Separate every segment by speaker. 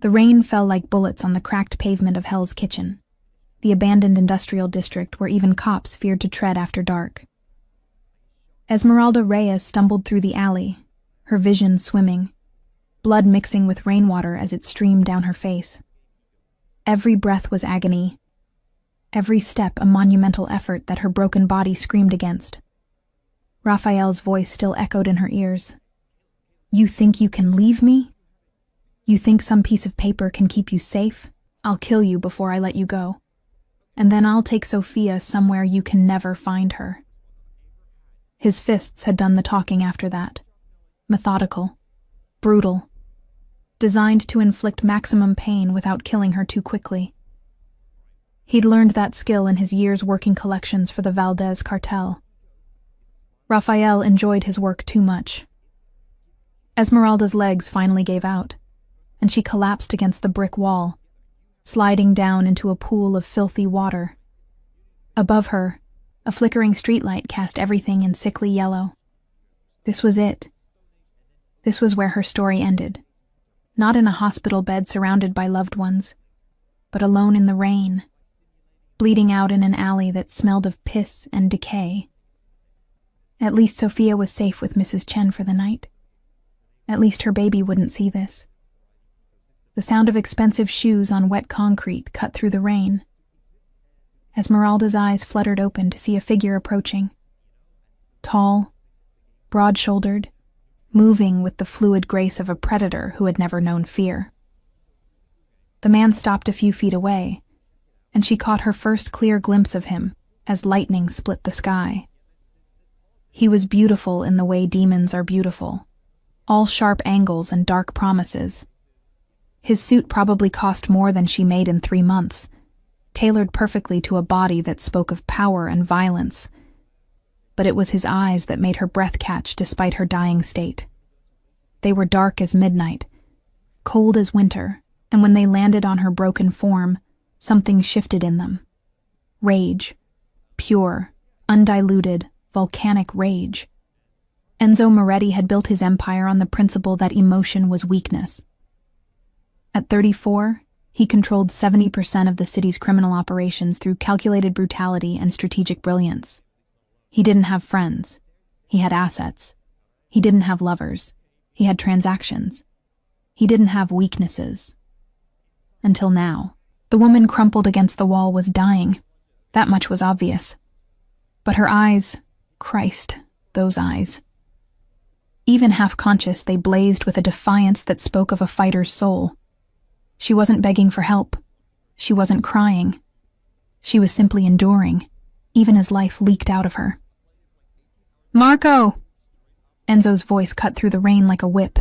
Speaker 1: The rain fell like bullets on the cracked pavement of Hell's Kitchen, the abandoned industrial district where even cops feared to tread after dark. Esmeralda Reyes stumbled through the alley, her vision swimming, blood mixing with rainwater as it streamed down her face. Every breath was agony, every step a monumental effort that her broken body screamed against. Raphael's voice still echoed in her ears. "You think you can leave me? You think some piece of paper can keep you safe? I'll kill you before I let you go. And then I'll take Sophia somewhere you can never find her." His fists had done the talking after that. Methodical, brutal, designed to inflict maximum pain without killing her too quickly. He'd learned that skill in his years working collections for the Valdez cartel. Raphael enjoyed his work too much. Esmeralda's legs finally gave out, and she collapsed against the brick wall, sliding down into a pool of filthy water. Above her, a flickering streetlight cast everything in sickly yellow. This was it. This was where her story ended. Not in a hospital bed surrounded by loved ones, but alone in the rain, bleeding out in an alley that smelled of piss and decay. At least Sophia was safe with Mrs. Chen for the night. At least her baby wouldn't see this. The sound of expensive shoes on wet concrete cut through the rain. Esmeralda's eyes fluttered open to see a figure approaching. Tall, broad-shouldered, moving with the fluid grace of a predator who had never known fear. The man stopped a few feet away, and she caught her first clear glimpse of him as lightning split the sky. He was beautiful in the way demons are beautiful, all sharp angles and dark promises. His suit probably cost more than she made in 3 months, tailored perfectly to a body that spoke of power and violence. But it was his eyes that made her breath catch despite her dying state. They were dark as midnight, cold as winter, and when they landed on her broken form, something shifted in them. Rage. Pure, undiluted, volcanic rage. Enzo Moretti had built his empire on the principle that emotion was weakness. At 34, he controlled 70% of the city's criminal operations through calculated brutality and strategic brilliance. He didn't have friends. He had assets. He didn't have lovers. He had transactions. He didn't have weaknesses. Until now. The woman crumpled against the wall was dying. That much was obvious. But her eyes, Christ, those eyes. Even half-conscious, they blazed with a defiance that spoke of a fighter's soul. She wasn't begging for help. She wasn't crying. She was simply enduring, even as life leaked out of her. "Marco!" Enzo's voice cut through the rain like a whip.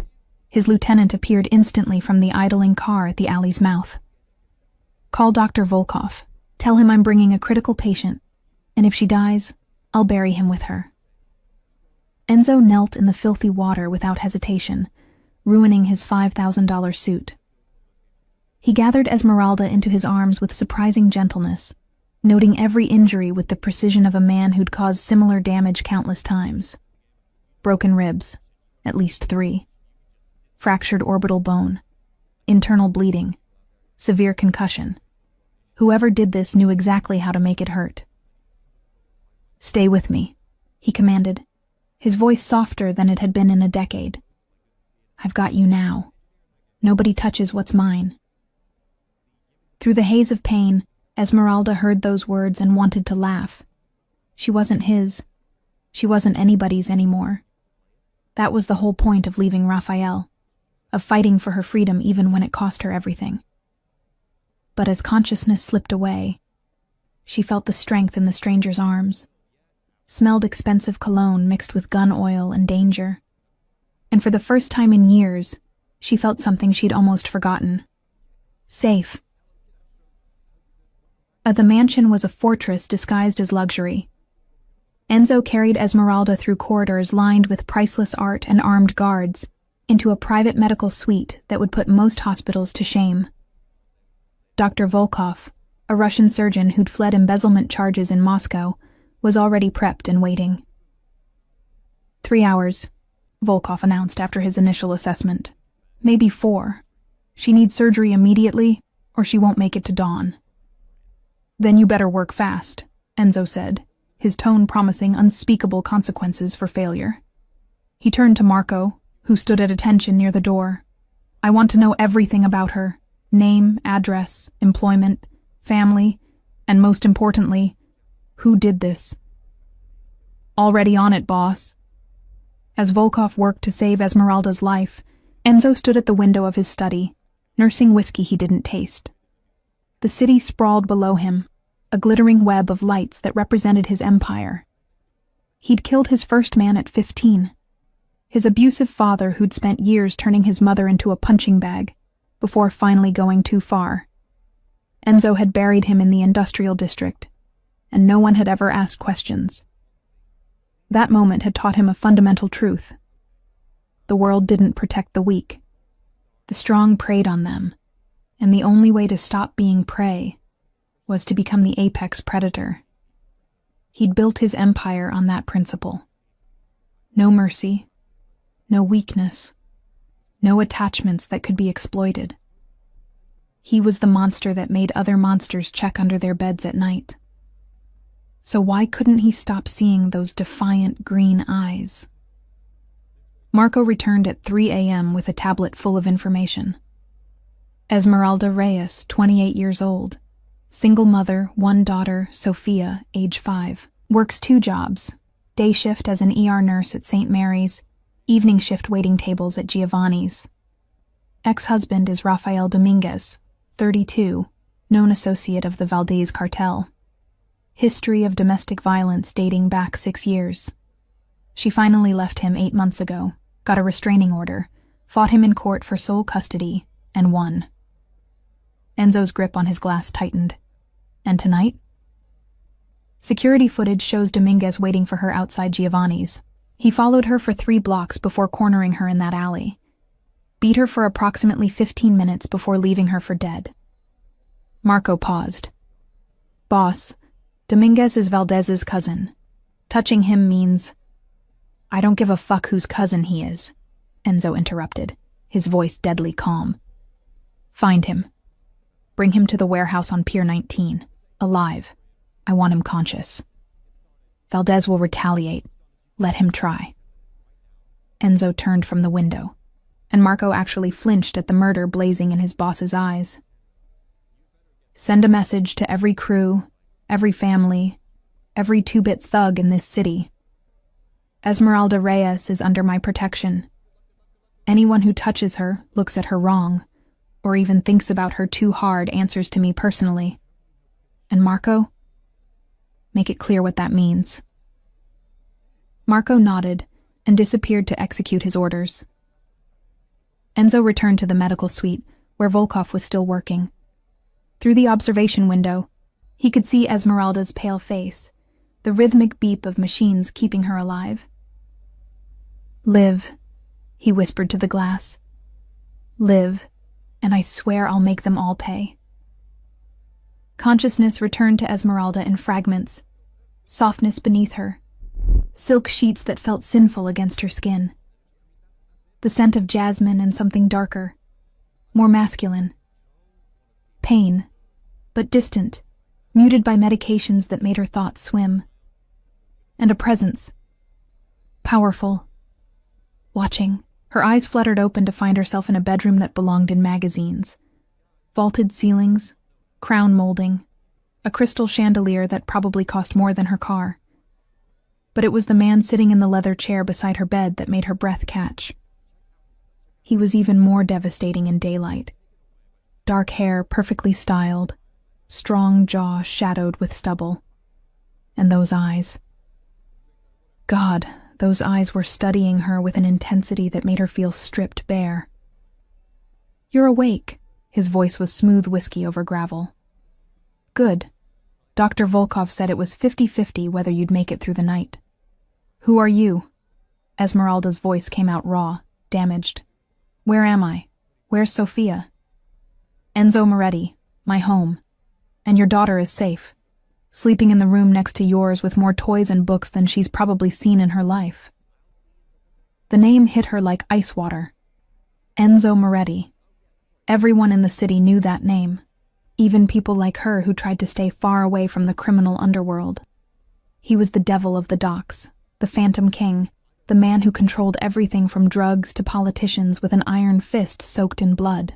Speaker 1: His lieutenant appeared instantly from the idling car at the alley's mouth. "Call Dr. Volkov. Tell him I'm bringing a critical patient, and if she dies, I'll bury him with her." Enzo knelt in the filthy water without hesitation, ruining his $5,000 suit. He gathered Esmeralda into his arms with surprising gentleness, noting every injury with the precision of a man who'd caused similar damage countless times. Broken ribs, at least 3. Fractured orbital bone. Internal bleeding. Severe concussion. Whoever did this knew exactly how to make it hurt. "Stay with me," he commanded, his voice softer than it had been in a decade. "I've got you now. Nobody touches what's mine." Through the haze of pain, Esmeralda heard those words and wanted to laugh. She wasn't his. She wasn't anybody's anymore. That was the whole point of leaving Raphael, of fighting for her freedom even when it cost her everything. But as consciousness slipped away, she felt the strength in the stranger's arms, smelled expensive cologne mixed with gun oil and danger, and for the first time in years, she felt something she'd almost forgotten. Safe. The mansion was a fortress disguised as luxury. Enzo carried Esmeralda through corridors lined with priceless art and armed guards, into a private medical suite that would put most hospitals to shame. Dr. Volkov, a Russian surgeon who'd fled embezzlement charges in Moscow, was already prepped and waiting. 3 hours, Volkov announced after his initial assessment. Maybe 4. She needs surgery immediately, or she won't make it to dawn. Then you better work fast, Enzo said, his tone promising unspeakable consequences for failure. He turned to Marco, who stood at attention near the door. I want to know everything about her: name, address, employment, family, and most importantly, who did this? Already on it, boss. As Volkov worked to save Esmeralda's life, Enzo stood at the window of his study, nursing whiskey he didn't taste. The city sprawled below him, a glittering web of lights that represented his empire. He'd killed his first man at 15. His abusive father who'd spent years turning his mother into a punching bag, before finally going too far. Enzo had buried him in the industrial district, and no one had ever asked questions. That moment had taught him a fundamental truth. The world didn't protect the weak. The strong preyed on them, and the only way to stop being prey was to become the apex predator. He'd built his empire on that principle. No mercy, no weakness, no attachments that could be exploited. He was the monster that made other monsters check under their beds at night. So why couldn't he stop seeing those defiant green eyes? Marco returned at 3 a.m. with a tablet full of information. Esmeralda Reyes, 28 years old. Single mother, one daughter, Sophia, age 5. Works 2 jobs. Day shift as an ER nurse at St. Mary's, evening shift waiting tables at Giovanni's. Ex-husband is Rafael Dominguez, 32, known associate of the Valdez cartel. History of domestic violence dating back 6 years. She finally left him 8 months ago, got a restraining order, fought him in court for sole custody, and won. Enzo's grip on his glass tightened. And tonight? Security footage shows Dominguez waiting for her outside Giovanni's. He followed her for 3 blocks before cornering her in that alley. Beat her for approximately 15 minutes before leaving her for dead. Marco paused. Boss, Dominguez is Valdez's cousin. Touching him means... I don't give a fuck whose cousin he is, Enzo interrupted, his voice deadly calm. Find him. Bring him to the warehouse on Pier 19. Alive. I want him conscious. Valdez will retaliate. Let him try. Enzo turned from the window, and Marco actually flinched at the murder blazing in his boss's eyes. Send a message to every crew, every family, every 2-bit thug in this city. Esmeralda Reyes is under my protection. Anyone who touches her, looks at her wrong, or even thinks about her too hard answers to me personally. And Marco? Make it clear what that means. Marco nodded and disappeared to execute his orders. Enzo returned to the medical suite, where Volkov was still working. Through the observation window, he could see Esmeralda's pale face, the rhythmic beep of machines keeping her alive. Live, he whispered to the glass. Live, and I swear I'll make them all pay. Consciousness returned to Esmeralda in fragments, softness beneath her, silk sheets that felt sinful against her skin. The scent of jasmine and something darker, more masculine. Pain, but distant, muted by medications that made her thoughts swim. And a presence, powerful, watching. Her eyes fluttered open to find herself in a bedroom that belonged in magazines. Vaulted ceilings, crown molding, a crystal chandelier that probably cost more than her car. But it was the man sitting in the leather chair beside her bed that made her breath catch. He was even more devastating in daylight. Dark hair perfectly styled, strong jaw shadowed with stubble. And those eyes. God, those eyes were studying her with an intensity that made her feel stripped bare. You're awake. His voice was smooth whiskey over gravel. Good. Dr. Volkov said it was 50-50 whether you'd make it through the night. Who are you? Esmeralda's voice came out raw, damaged. Where am I? Where's Sophia? Enzo Moretti, my home. And your daughter is safe, sleeping in the room next to yours with more toys and books than she's probably seen in her life. The name hit her like ice water. Enzo Moretti. Everyone in the city knew that name, even people like her who tried to stay far away from the criminal underworld. He was the devil of the docks, the Phantom King, the man who controlled everything from drugs to politicians with an iron fist soaked in blood.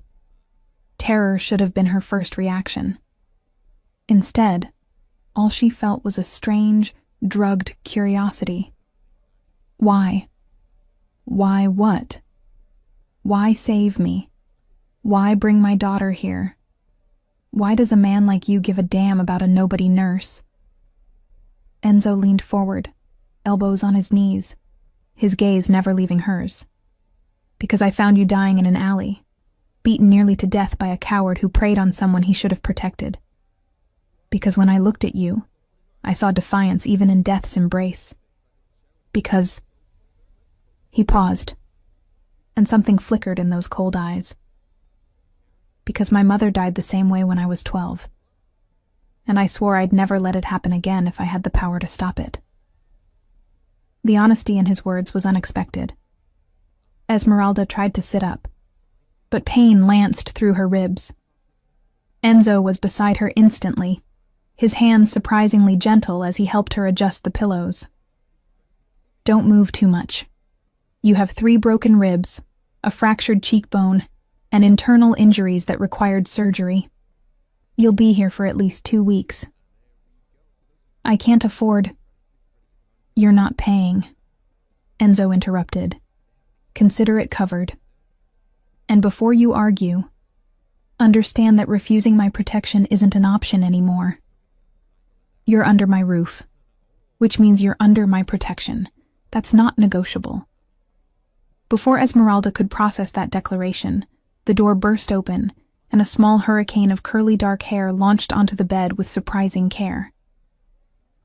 Speaker 1: Terror should have been her first reaction. Instead, all she felt was a strange, drugged curiosity. Why? Why what? Why save me? Why bring my daughter here? Why does a man like you give a damn about a nobody nurse? Enzo leaned forward, elbows on his knees, his gaze never leaving hers. Because I found you dying in an alley, beaten nearly to death by a coward who preyed on someone he should have protected. Because when I looked at you, I saw defiance even in death's embrace. Because... He paused, and something flickered in those cold eyes. Because my mother died the same way when I was 12, and I swore I'd never let it happen again if I had the power to stop it. The honesty in his words was unexpected. Esmeralda tried to sit up, but pain lanced through her ribs. Enzo was beside her instantly, his hands surprisingly gentle as he helped her adjust the pillows. Don't move too much. You have 3 broken ribs, a fractured cheekbone, and internal injuries that required surgery. You'll be here for at least 2 weeks. I can't afford... You're not paying, Enzo interrupted. Consider it covered. And before you argue, understand that refusing my protection isn't an option anymore. You're under my roof, which means you're under my protection. That's not negotiable. Before Esmeralda could process that declaration, the door burst open, and a small hurricane of curly dark hair launched onto the bed with surprising care.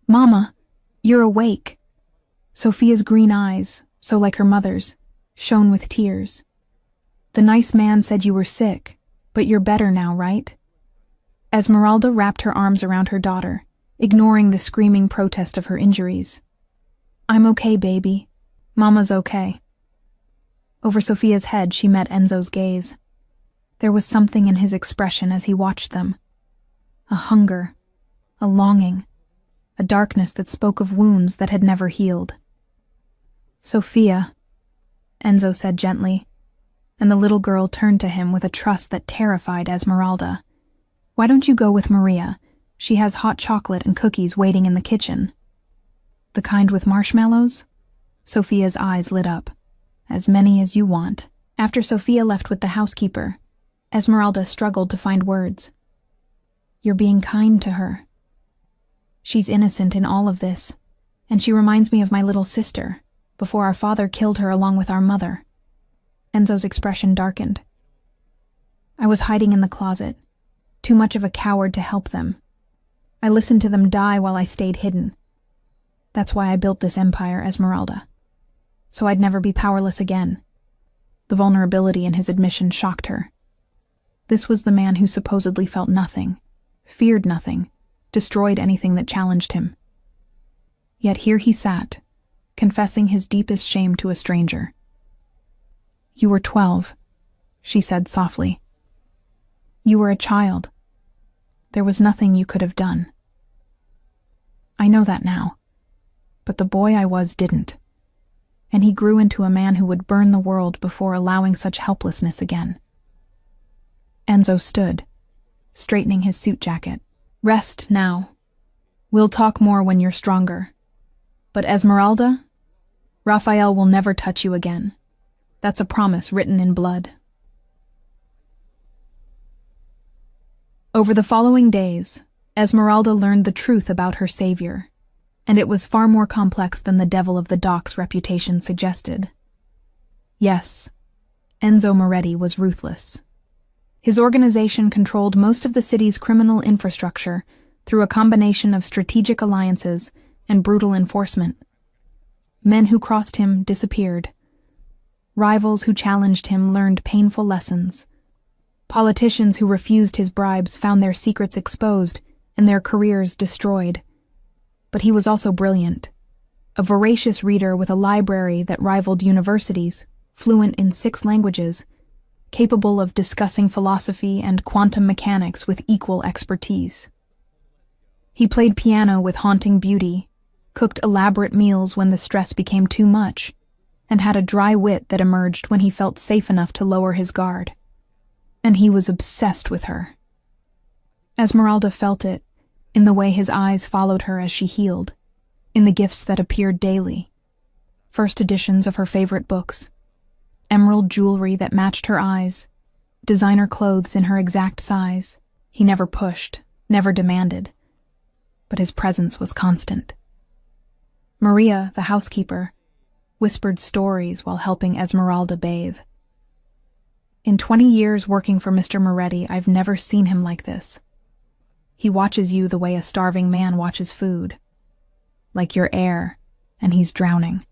Speaker 1: Mama, you're awake. Sophia's green eyes, so like her mother's, shone with tears. The nice man said you were sick, but you're better now, right? Esmeralda wrapped her arms around her daughter, ignoring the screaming protest of her injuries. I'm okay, baby. Mama's okay. Over Sophia's head, she met Enzo's gaze. There was something in his expression as he watched them. A hunger, a longing, a darkness that spoke of wounds that had never healed. Sophia, Enzo said gently, and the little girl turned to him with a trust that terrified Esmeralda. Why don't you go with Maria? She has hot chocolate and cookies waiting in the kitchen. The kind with marshmallows? Sophia's eyes lit up. As many as you want. After Sophia left with the housekeeper, Esmeralda struggled to find words. You're being kind to her. She's innocent in all of this, and she reminds me of my little sister, before our father killed her along with our mother. Enzo's expression darkened. I was hiding in the closet, too much of a coward to help them. I listened to them die while I stayed hidden. That's why I built this empire, Esmeralda. So I'd never be powerless again. The vulnerability in his admission shocked her. This was the man who supposedly felt nothing, feared nothing, destroyed anything that challenged him. Yet here he sat, confessing his deepest shame to a stranger. You were 12, she said softly. You were a child. There was nothing you could have done. I know that now, but the boy I was didn't. And he grew into a man who would burn the world before allowing such helplessness again. Enzo stood, straightening his suit jacket. Rest now. We'll talk more when you're stronger. But Esmeralda, Raphael will never touch you again. That's a promise written in blood. Over the following days, Esmeralda learned the truth about her savior, and it was far more complex than the devil of the docks reputation suggested. Yes, Enzo Moretti was ruthless. His organization controlled most of the city's criminal infrastructure through a combination of strategic alliances and brutal enforcement. Men who crossed him disappeared. Rivals who challenged him learned painful lessons. Politicians who refused his bribes found their secrets exposed and their careers destroyed. But he was also brilliant, a voracious reader with a library that rivaled universities, fluent in 6 languages, capable of discussing philosophy and quantum mechanics with equal expertise. He played piano with haunting beauty, cooked elaborate meals when the stress became too much, and had a dry wit that emerged when he felt safe enough to lower his guard. And he was obsessed with her. Esmeralda felt it in the way his eyes followed her as she healed, in the gifts that appeared daily. First editions of her favorite books, emerald jewelry that matched her eyes, designer clothes in her exact size. He never pushed, never demanded, but his presence was constant. Maria, the housekeeper, whispered stories while helping Esmeralda bathe. In 20 years working for Mr. Moretti, I've never seen him like this. He watches you the way a starving man watches food, like your air, and he's drowning.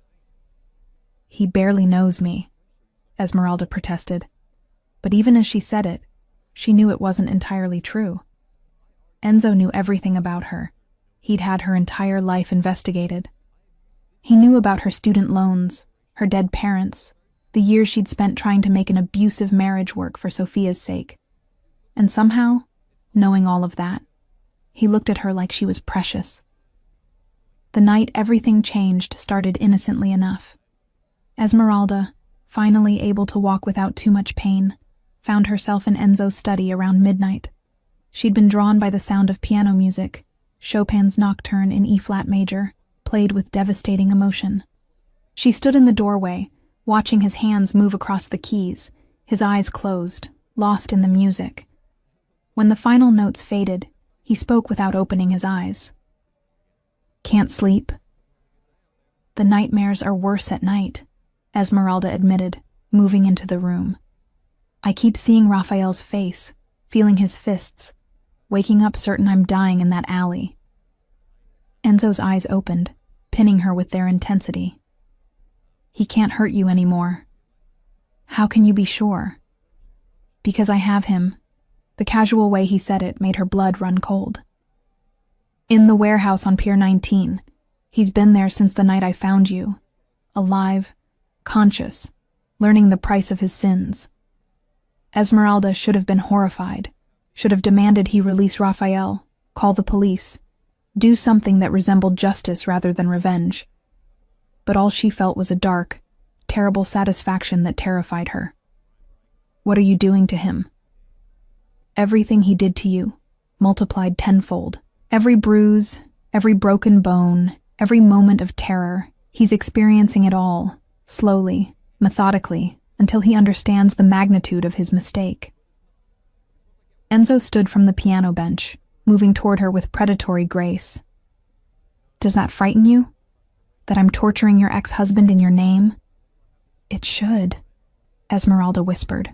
Speaker 1: He barely knows me, Esmeralda protested, but even as she said it, she knew it wasn't entirely true. Enzo knew everything about her. He'd had her entire life investigated. He knew about her student loans, her dead parents, the years she'd spent trying to make an abusive marriage work for Sophia's sake. And somehow, knowing all of that, he looked at her like she was precious. The night everything changed started innocently enough. Esmeralda, finally able to walk without too much pain, found herself in Enzo's study around midnight. She'd been drawn by the sound of piano music, Chopin's Nocturne in E-flat major, played with devastating emotion. She stood in the doorway, watching his hands move across the keys, his eyes closed, lost in the music. When the final notes faded, he spoke without opening his eyes. "Can't sleep?" "The nightmares are worse at night," Esmeralda admitted, moving into the room. "I keep seeing Raphael's face, feeling his fists, waking up certain I'm dying in that alley." Enzo's eyes opened, pinning her with their intensity. "He can't hurt you anymore." "How can you be sure?" "Because I have him." The casual way he said it made her blood run cold. "In the warehouse on Pier 19. He's been there since the night I found you. Alive, conscious, learning the price of his sins." Esmeralda should have been horrified, should have demanded he release Raphael, call the police, do something that resembled justice rather than revenge. But all she felt was a dark, terrible satisfaction that terrified her. "What are you doing to him?" "Everything he did to you, multiplied tenfold. Every bruise, every broken bone, every moment of terror, he's experiencing it all, slowly, methodically, until he understands the magnitude of his mistake." Enzo stood from the piano bench, moving toward her with predatory grace. "Does that frighten you? That I'm torturing your ex-husband in your name?" "It should," Esmeralda whispered,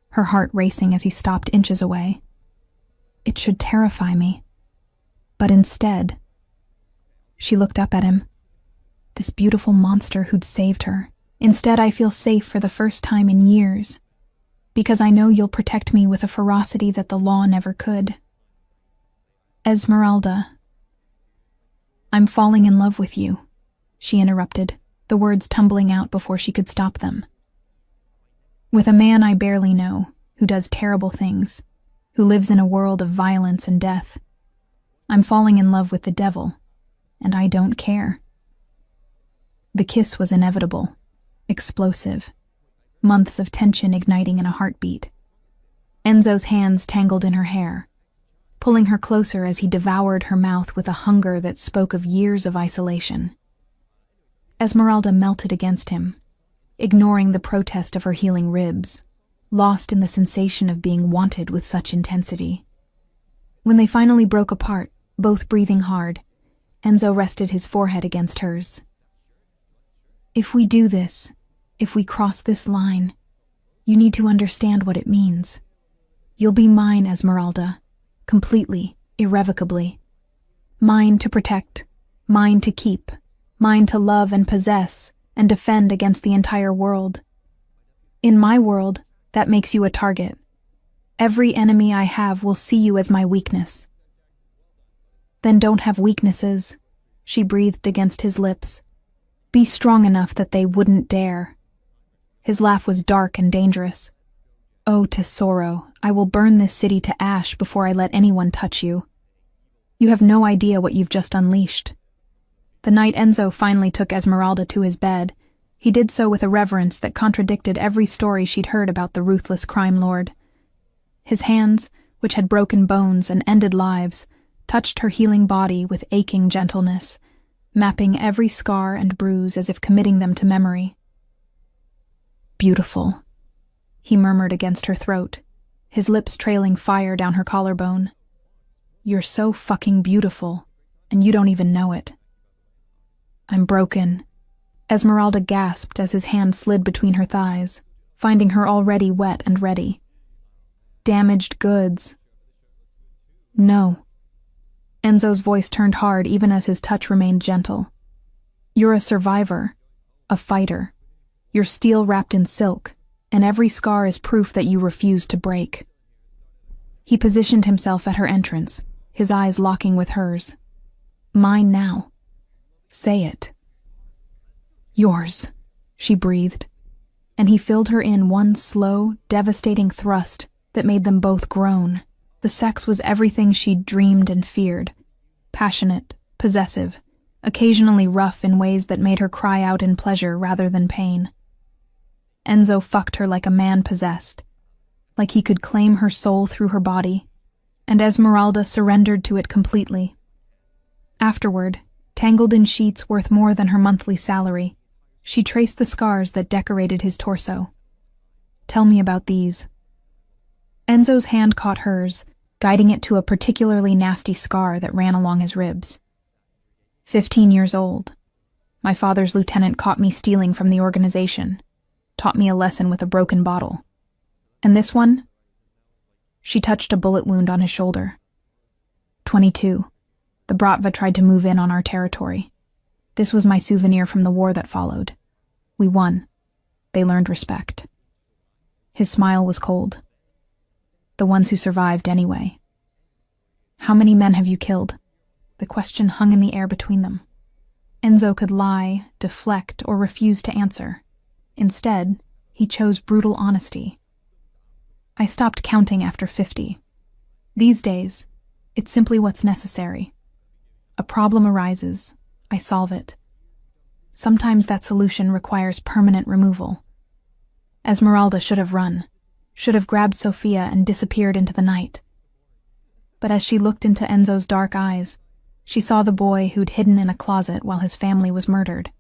Speaker 1: her heart racing as he stopped inches away. "It should terrify me. But instead..." She looked up at him. This beautiful monster who'd saved her. "Instead, I feel safe for the first time in years, because I know you'll protect me with a ferocity that the law never could." "Esmeralda." "I'm falling in love with you," she interrupted, the words tumbling out before she could stop them. "With a man I barely know, who does terrible things, who lives in a world of violence and death. I'm falling in love with the devil, and I don't care." The kiss was inevitable, explosive, months of tension igniting in a heartbeat. Enzo's hands tangled in her hair, pulling her closer as he devoured her mouth with a hunger that spoke of years of isolation. Esmeralda melted against him, ignoring the protest of her healing ribs, lost in the sensation of being wanted with such intensity. When they finally broke apart, both breathing hard, Enzo rested his forehead against hers. "If we do this, if we cross this line, you need to understand what it means. You'll be mine, Esmeralda, completely, irrevocably. Mine to protect, mine to keep, mine to love and possess and defend against the entire world. In my world, that makes you a target. Every enemy I have will see you as my weakness." "Then don't have weaknesses," she breathed against his lips. "Be strong enough that they wouldn't dare." His laugh was dark and dangerous. Oh, Tesoro, I will burn this city to ash before I let anyone touch you. You have no idea what you've just unleashed. The night Enzo finally took Esmeralda to his bed, he did so with a reverence that contradicted every story she'd heard about the ruthless crime lord. His hands, which had broken bones and ended lives, touched her healing body with aching gentleness, mapping every scar and bruise as if committing them to memory. Beautiful, he murmured against her throat, his lips trailing fire down her collarbone. You're so fucking beautiful, and you don't even know it. I'm broken. Esmeralda gasped as his hand slid between her thighs, finding her already wet and ready. Damaged goods. No. Enzo's voice turned hard even as his touch remained gentle. You're a survivor, a fighter. You're steel wrapped in silk, and every scar is proof that you refuse to break. He positioned himself at her entrance, his eyes locking with hers. Mine now. Say it. Yours, she breathed, and he filled her in one slow, devastating thrust that made them both groan. The sex was everything she'd dreamed and feared. Passionate, possessive, occasionally rough in ways that made her cry out in pleasure rather than pain. Enzo fucked her like a man possessed, like he could claim her soul through her body, and Esmeralda surrendered to it completely. Afterward, tangled in sheets worth more than her monthly salary, she traced the scars that decorated his torso. Tell me about these. Enzo's hand caught hers, guiding it to a particularly nasty scar that ran along his ribs. 15 years old. My father's lieutenant caught me stealing from the organization, taught me a lesson with a broken bottle. And this one? She touched a bullet wound on his shoulder. 22. The Bratva tried to move in on our territory. This was my souvenir from the war that followed. We won. They learned respect. His smile was cold. The ones who survived anyway. How many men have you killed? The question hung in the air between them. Enzo could lie, deflect, or refuse to answer. Instead, he chose brutal honesty. I stopped counting after 50. These days, it's simply what's necessary. A problem arises, I solve it. Sometimes that solution requires permanent removal. Esmeralda should have run, should have grabbed Sophia and disappeared into the night. But as she looked into Enzo's dark eyes, she saw the boy who'd hidden in a closet while his family was murdered.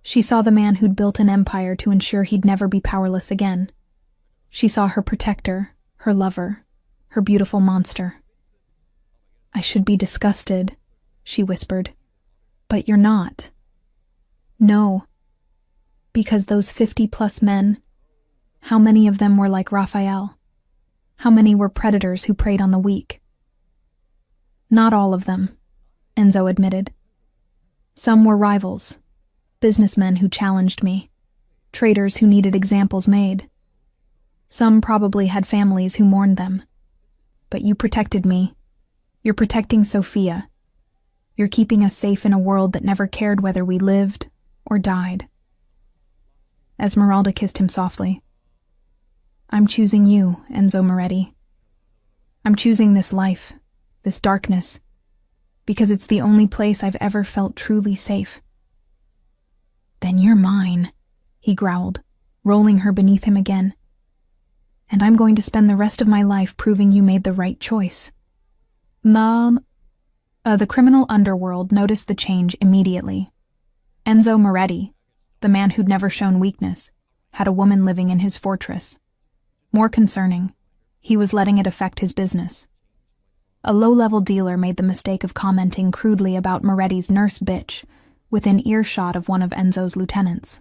Speaker 1: She saw the man who'd built an empire to ensure he'd never be powerless again. She saw her protector, her lover, her beautiful monster. I should be disgusted, she whispered. But you're not. No. Because those 50-plus men, how many of them were like Raphael? How many were predators who preyed on the weak? Not all of them, Enzo admitted. Some were rivals, businessmen who challenged me, traitors who needed examples made. Some probably had families who mourned them. But you protected me. You're protecting Sophia. You're keeping us safe in a world that never cared whether we lived or died. Esmeralda kissed him softly. I'm choosing you, Enzo Moretti. I'm choosing this life, this darkness, because it's the only place I've ever felt truly safe. Then you're mine, he growled, rolling her beneath him again. And I'm going to spend the rest of my life proving you made the right choice. Mom. The criminal underworld noticed the change immediately. Enzo Moretti, the man who'd never shown weakness, had a woman living in his fortress. More concerning, he was letting it affect his business. A low-level dealer made the mistake of commenting crudely about Moretti's nurse bitch within earshot of one of Enzo's lieutenants.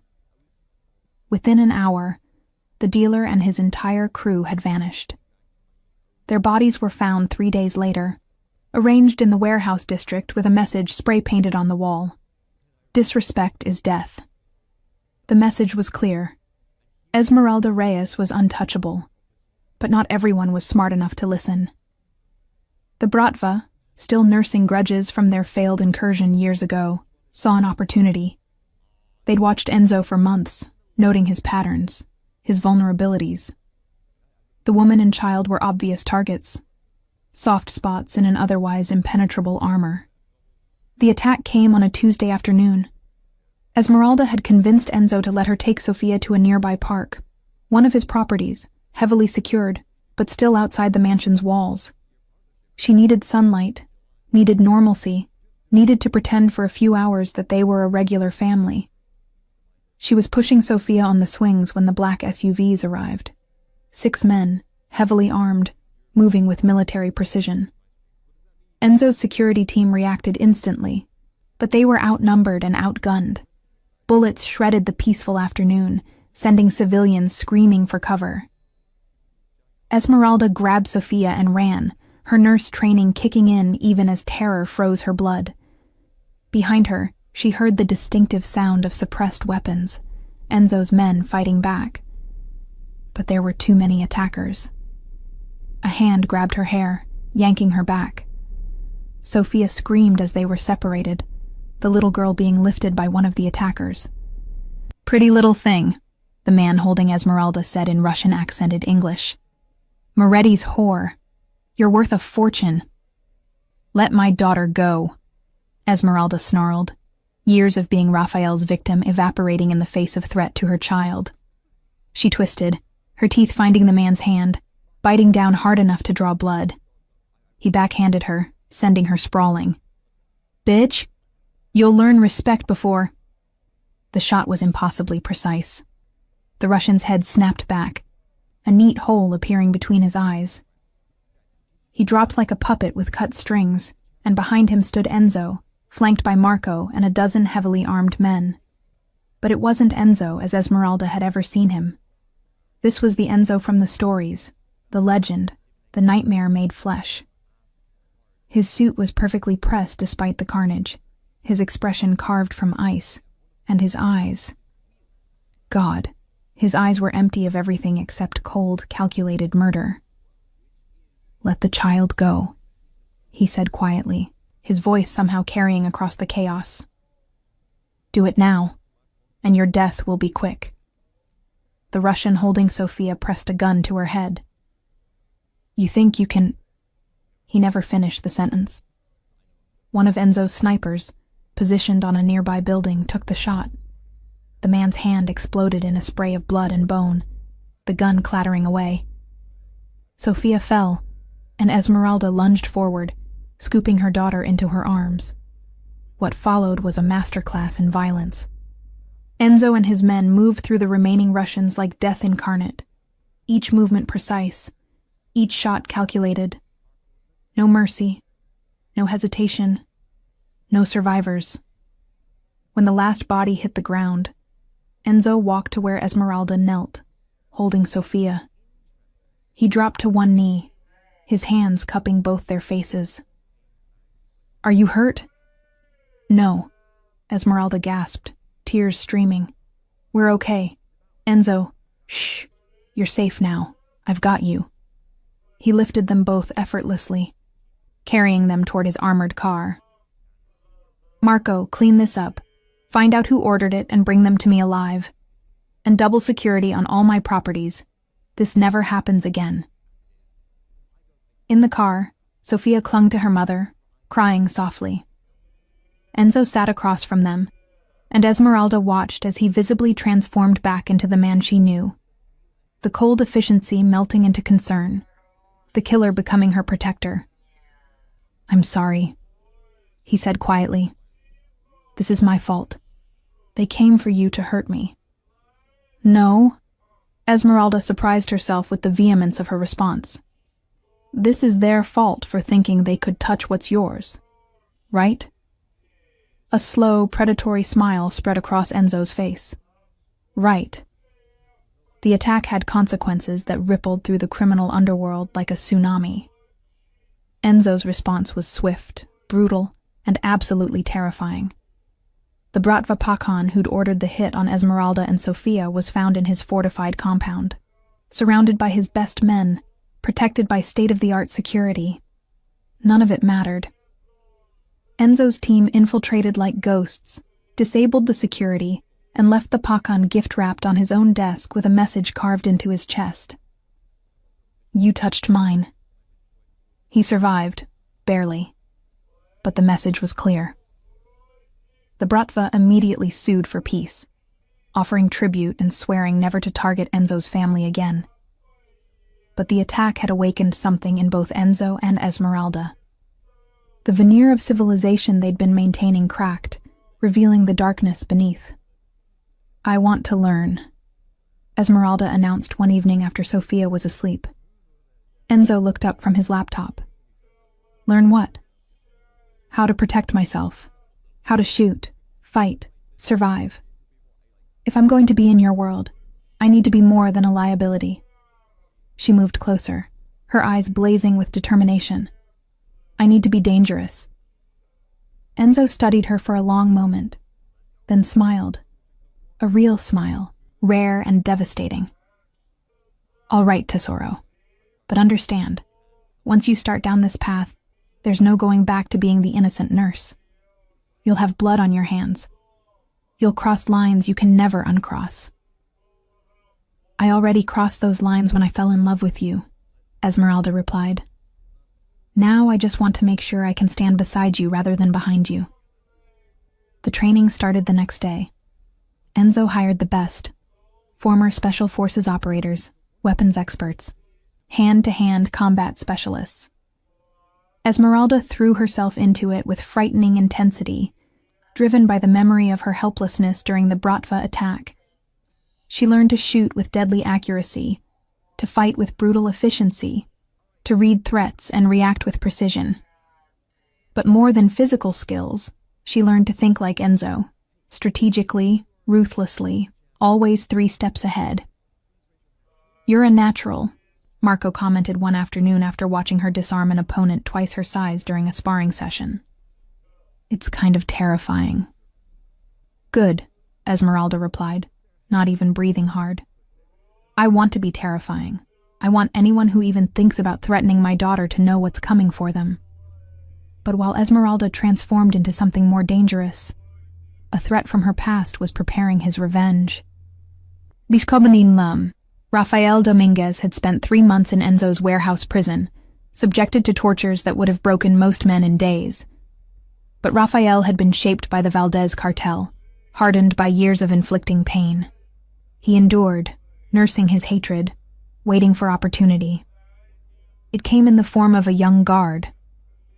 Speaker 1: Within an hour, the dealer and his entire crew had vanished. Their bodies were found 3 days later, arranged in the warehouse district with a message spray-painted on the wall. Disrespect is death. The message was clear. Esmeralda Reyes was untouchable, but not everyone was smart enough to listen. The Bratva, still nursing grudges from their failed incursion years ago, saw an opportunity. They'd watched Enzo for months, noting his patterns, his vulnerabilities. The woman and child were obvious targets, soft spots in an otherwise impenetrable armor. The attack came on a Tuesday afternoon. Esmeralda had convinced Enzo to let her take Sofia to a nearby park, one of his properties, heavily secured, but still outside the mansion's walls. She needed sunlight, needed normalcy, needed to pretend for a few hours that they were a regular family. She was pushing Sofia on the swings when the black SUVs arrived. 6 men, heavily armed, moving with military precision. Enzo's security team reacted instantly, but they were outnumbered and outgunned. Bullets shredded the peaceful afternoon, sending civilians screaming for cover. Esmeralda grabbed Sofia and ran, her nurse training kicking in even as terror froze her blood. Behind her, she heard the distinctive sound of suppressed weapons, Enzo's men fighting back. But there were too many attackers. A hand grabbed her hair, yanking her back. Sofia screamed as they were separated, the little girl being lifted by one of the attackers. "Pretty little thing," the man holding Esmeralda said in Russian-accented English. "Moretti's whore. You're worth a fortune." "Let my daughter go," Esmeralda snarled, years of being Raphael's victim evaporating in the face of threat to her child. She twisted, her teeth finding the man's hand, biting down hard enough to draw blood. He backhanded her, sending her sprawling. "Bitch, you'll learn respect before—" The shot was impossibly precise. The Russian's head snapped back, a neat hole appearing between his eyes. He dropped like a puppet with cut strings, and behind him stood Enzo, flanked by Marco and a dozen heavily armed men. But it wasn't Enzo as Esmeralda had ever seen him. This was the Enzo from the stories, the legend, the nightmare made flesh. His suit was perfectly pressed despite the carnage, his expression carved from ice, and his eyes. God, his eyes were empty of everything except cold, calculated murder. "Let the child go," he said quietly, his voice somehow carrying across the chaos. "Do it now, and your death will be quick." The Russian holding Sofia pressed a gun to her head. "You think you can—" He never finished the sentence. One of Enzo's snipers, positioned on a nearby building, took the shot. The man's hand exploded in a spray of blood and bone, the gun clattering away. Sofia fell, and Esmeralda lunged forward, scooping her daughter into her arms. What followed was a masterclass in violence. Enzo and his men moved through the remaining Russians like death incarnate, each movement precise, each shot calculated. No mercy, no hesitation, no survivors. When the last body hit the ground, Enzo walked to where Esmeralda knelt, holding Sofia. He dropped to one knee, his hands cupping both their faces. "Are you hurt?" "No," Esmeralda gasped, tears streaming. "We're okay. Enzo, shh, you're safe now. I've got you." He lifted them both effortlessly, carrying them toward his armored car. "Marco, clean this up. Find out who ordered it and bring them to me alive. And double security on all my properties. This never happens again." In the car, Sofia clung to her mother, crying softly. Enzo sat across from them, and Esmeralda watched as he visibly transformed back into the man she knew. The cold efficiency melting into concern, the killer becoming her protector. "I'm sorry," he said quietly. "This is my fault. They came for you to hurt me." "No," Esmeralda surprised herself with the vehemence of her response. "This is their fault for thinking they could touch what's yours, right?" A slow, predatory smile spread across Enzo's face. "Right." The attack had consequences that rippled through the criminal underworld like a tsunami. Enzo's response was swift, brutal, and absolutely terrifying. The Bratva Pakhan who'd ordered the hit on Esmeralda and Sofia was found in his fortified compound, surrounded by his best men, protected by state-of-the-art security. None of it mattered. Enzo's team infiltrated like ghosts, disabled the security, and left the Pakhan gift-wrapped on his own desk with a message carved into his chest. You touched mine. He survived, barely, but the message was clear. The Bratva immediately sued for peace, offering tribute and swearing never to target Enzo's family again. But the attack had awakened something in both Enzo and Esmeralda. The veneer of civilization they'd been maintaining cracked, revealing the darkness beneath. "I want to learn," Esmeralda announced one evening after Sofia was asleep. Enzo looked up from his laptop. "Learn what?" "How to protect myself. How to shoot, fight, survive. If I'm going to be in your world, I need to be more than a liability." She moved closer, her eyes blazing with determination. "I need to be dangerous." Enzo studied her for a long moment, then smiled. A real smile, rare and devastating. "All right, Tesoro. But understand, once you start down this path, there's no going back to being the innocent nurse. You'll have blood on your hands. You'll cross lines you can never uncross." "I already crossed those lines when I fell in love with you," Esmeralda replied. "Now I just want to make sure I can stand beside you rather than behind you." The training started the next day. Enzo hired the best, former Special Forces operators, weapons experts, hand-to-hand combat specialists. Esmeralda threw herself into it with frightening intensity, driven by the memory of her helplessness during the Bratva attack. She learned to shoot with deadly accuracy, to fight with brutal efficiency, to read threats and react with precision. But more than physical skills, she learned to think like Enzo, strategically, ruthlessly, always 3 steps ahead. "You're a natural," Marco commented one afternoon after watching her disarm an opponent twice her size during a sparring session. "It's kind of terrifying." "Good," Esmeralda replied, not even breathing hard. "I want to be terrifying. I want anyone who even thinks about threatening my daughter to know what's coming for them." But while Esmeralda transformed into something more dangerous, a threat from her past was preparing his revenge. Biscobanin Rafael Dominguez had spent 3 months in Enzo's warehouse prison, subjected to tortures that would have broken most men in days. But Rafael had been shaped by the Valdez cartel, hardened by years of inflicting pain. He endured, nursing his hatred, waiting for opportunity. It came in the form of a young guard,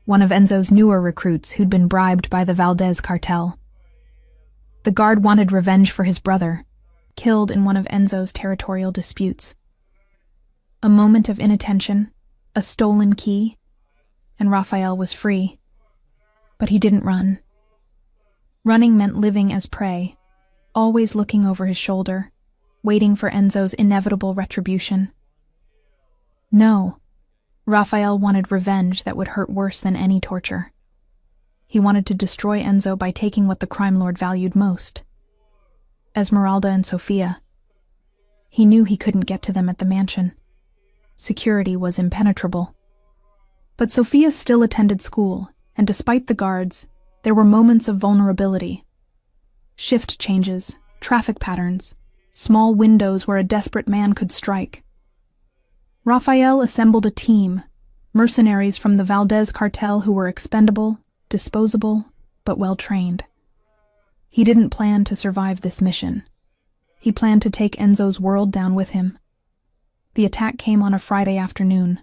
Speaker 1: one of Enzo's newer recruits who'd been bribed by the Valdez cartel. The guard wanted revenge for his brother, killed in one of Enzo's territorial disputes. A moment of inattention, a stolen key, and Rafael was free. But he didn't run. Running meant living as prey, always looking over his shoulder, waiting for Enzo's inevitable retribution. No, Rafael wanted revenge that would hurt worse than any torture. He wanted to destroy Enzo by taking what the crime lord valued most: Esmeralda and Sofia. He knew he couldn't get to them at the mansion. Security was impenetrable. But Sofia still attended school, and despite the guards, there were moments of vulnerability. Shift changes, traffic patterns, small windows where a desperate man could strike. Rafael assembled a team, mercenaries from the Valdez cartel who were expendable, disposable, but well-trained. He didn't plan to survive this mission. He planned to take Enzo's world down with him. The attack came on a Friday afternoon.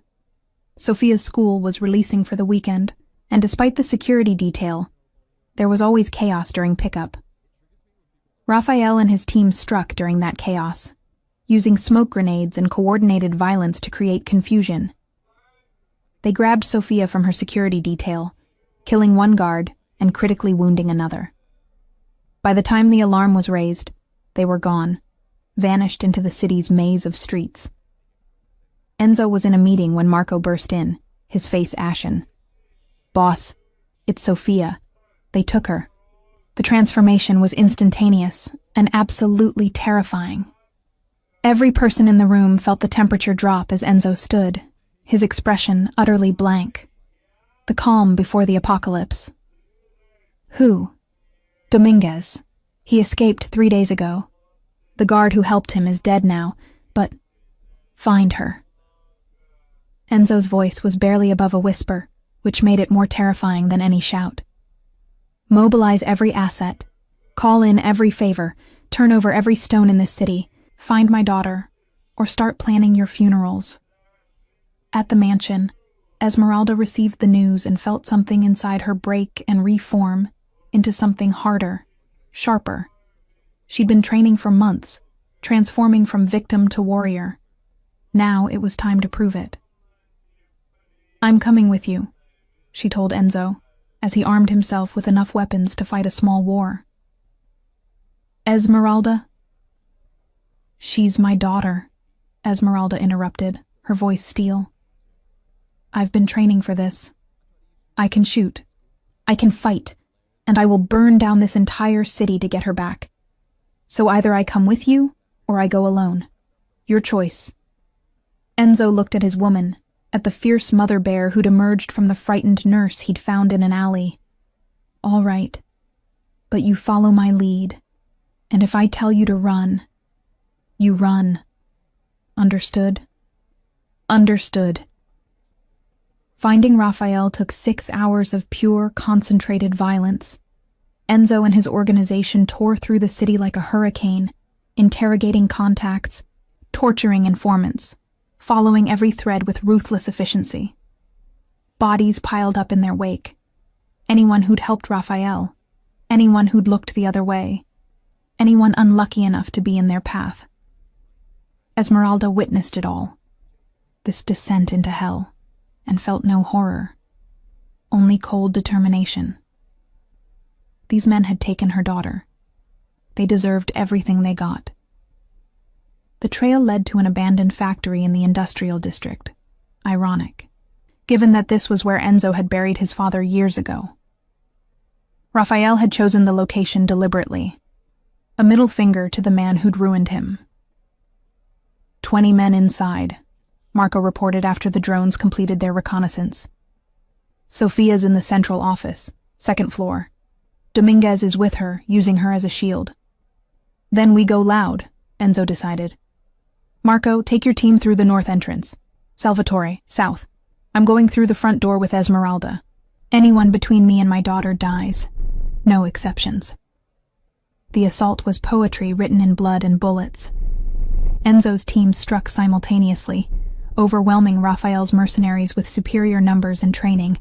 Speaker 1: Sofia's school was releasing for the weekend, and despite the security detail, there was always chaos during pickup. Rafael and his team struck during that chaos, using smoke grenades and coordinated violence to create confusion. They grabbed Sofia from her security detail, killing one guard and critically wounding another. By the time the alarm was raised, they were gone, vanished into the city's maze of streets. Enzo was in a meeting when Marco burst in, his face ashen. "Boss, it's Sofia. They took her." The transformation was instantaneous and absolutely terrifying. Every person in the room felt the temperature drop as Enzo stood, his expression utterly blank. The calm before the apocalypse. "Who?" "Dominguez. He escaped 3 days ago. The guard who helped him is dead now, but..." "Find her." Enzo's voice was barely above a whisper, which made it more terrifying than any shout. Mobilize every asset. Call in every favor. Turn over every stone in this city. Find my daughter, or start planning your funerals. At the mansion, Esmeralda received the news and felt something inside her break and reform into something harder, sharper. She'd been training for months, transforming from victim to warrior. Now it was time to prove it. I'm coming with you, she told Enzo, as he armed himself with enough weapons to fight a small war. Esmeralda? She's my daughter, Esmeralda interrupted, her voice steel. I've been training for this. I can shoot. I can fight. And I will burn down this entire city to get her back. So either I come with you, or I go alone. Your choice. Enzo looked at his woman, at the fierce mother bear who'd emerged from the frightened nurse he'd found in an alley. All right. But you follow my lead. And if I tell you to run, you run. Understood? Understood. Finding Raphael took 6 hours of pure, concentrated violence. Enzo and his organization tore through the city like a hurricane, interrogating contacts, torturing informants, following every thread with ruthless efficiency. Bodies piled up in their wake. Anyone who'd helped Raphael, anyone who'd looked the other way, anyone unlucky enough to be in their path. Esmeralda witnessed it all, this descent into hell, and felt no horror, only cold determination. These men had taken her daughter. They deserved everything they got. The trail led to an abandoned factory in the industrial district. Ironic, given that this was where Enzo had buried his father years ago. Raphael had chosen the location deliberately, a middle finger to the man who'd ruined him. 20 men inside, Marco reported after the drones completed their reconnaissance. Sophia's in the central office, 2nd floor. Dominguez is with her, using her as a shield. Then we go loud, Enzo decided. Marco, take your team through the north entrance. Salvatore, south. I'm going through the front door with Esmeralda. Anyone between me and my daughter dies. No exceptions. The assault was poetry written in blood and bullets. Enzo's team struck simultaneously, overwhelming Raphael's mercenaries with superior numbers and training.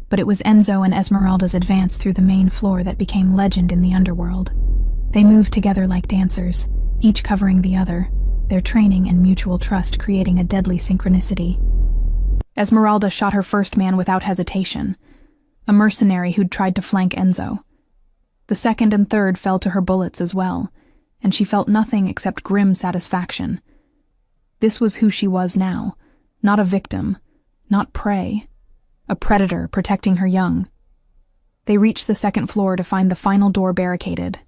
Speaker 1: But it was Enzo and Esmeralda's advance through the main floor that became legend in the underworld. They moved together like dancers, each covering the other, their training and mutual trust creating a deadly synchronicity. Esmeralda shot her first man without hesitation, a mercenary who'd tried to flank Enzo. The second and third fell to her bullets as well, and she felt nothing except grim satisfaction. This was who she was now, not a victim, not prey, a predator protecting her young. They reached the 2nd floor to find the final door barricaded.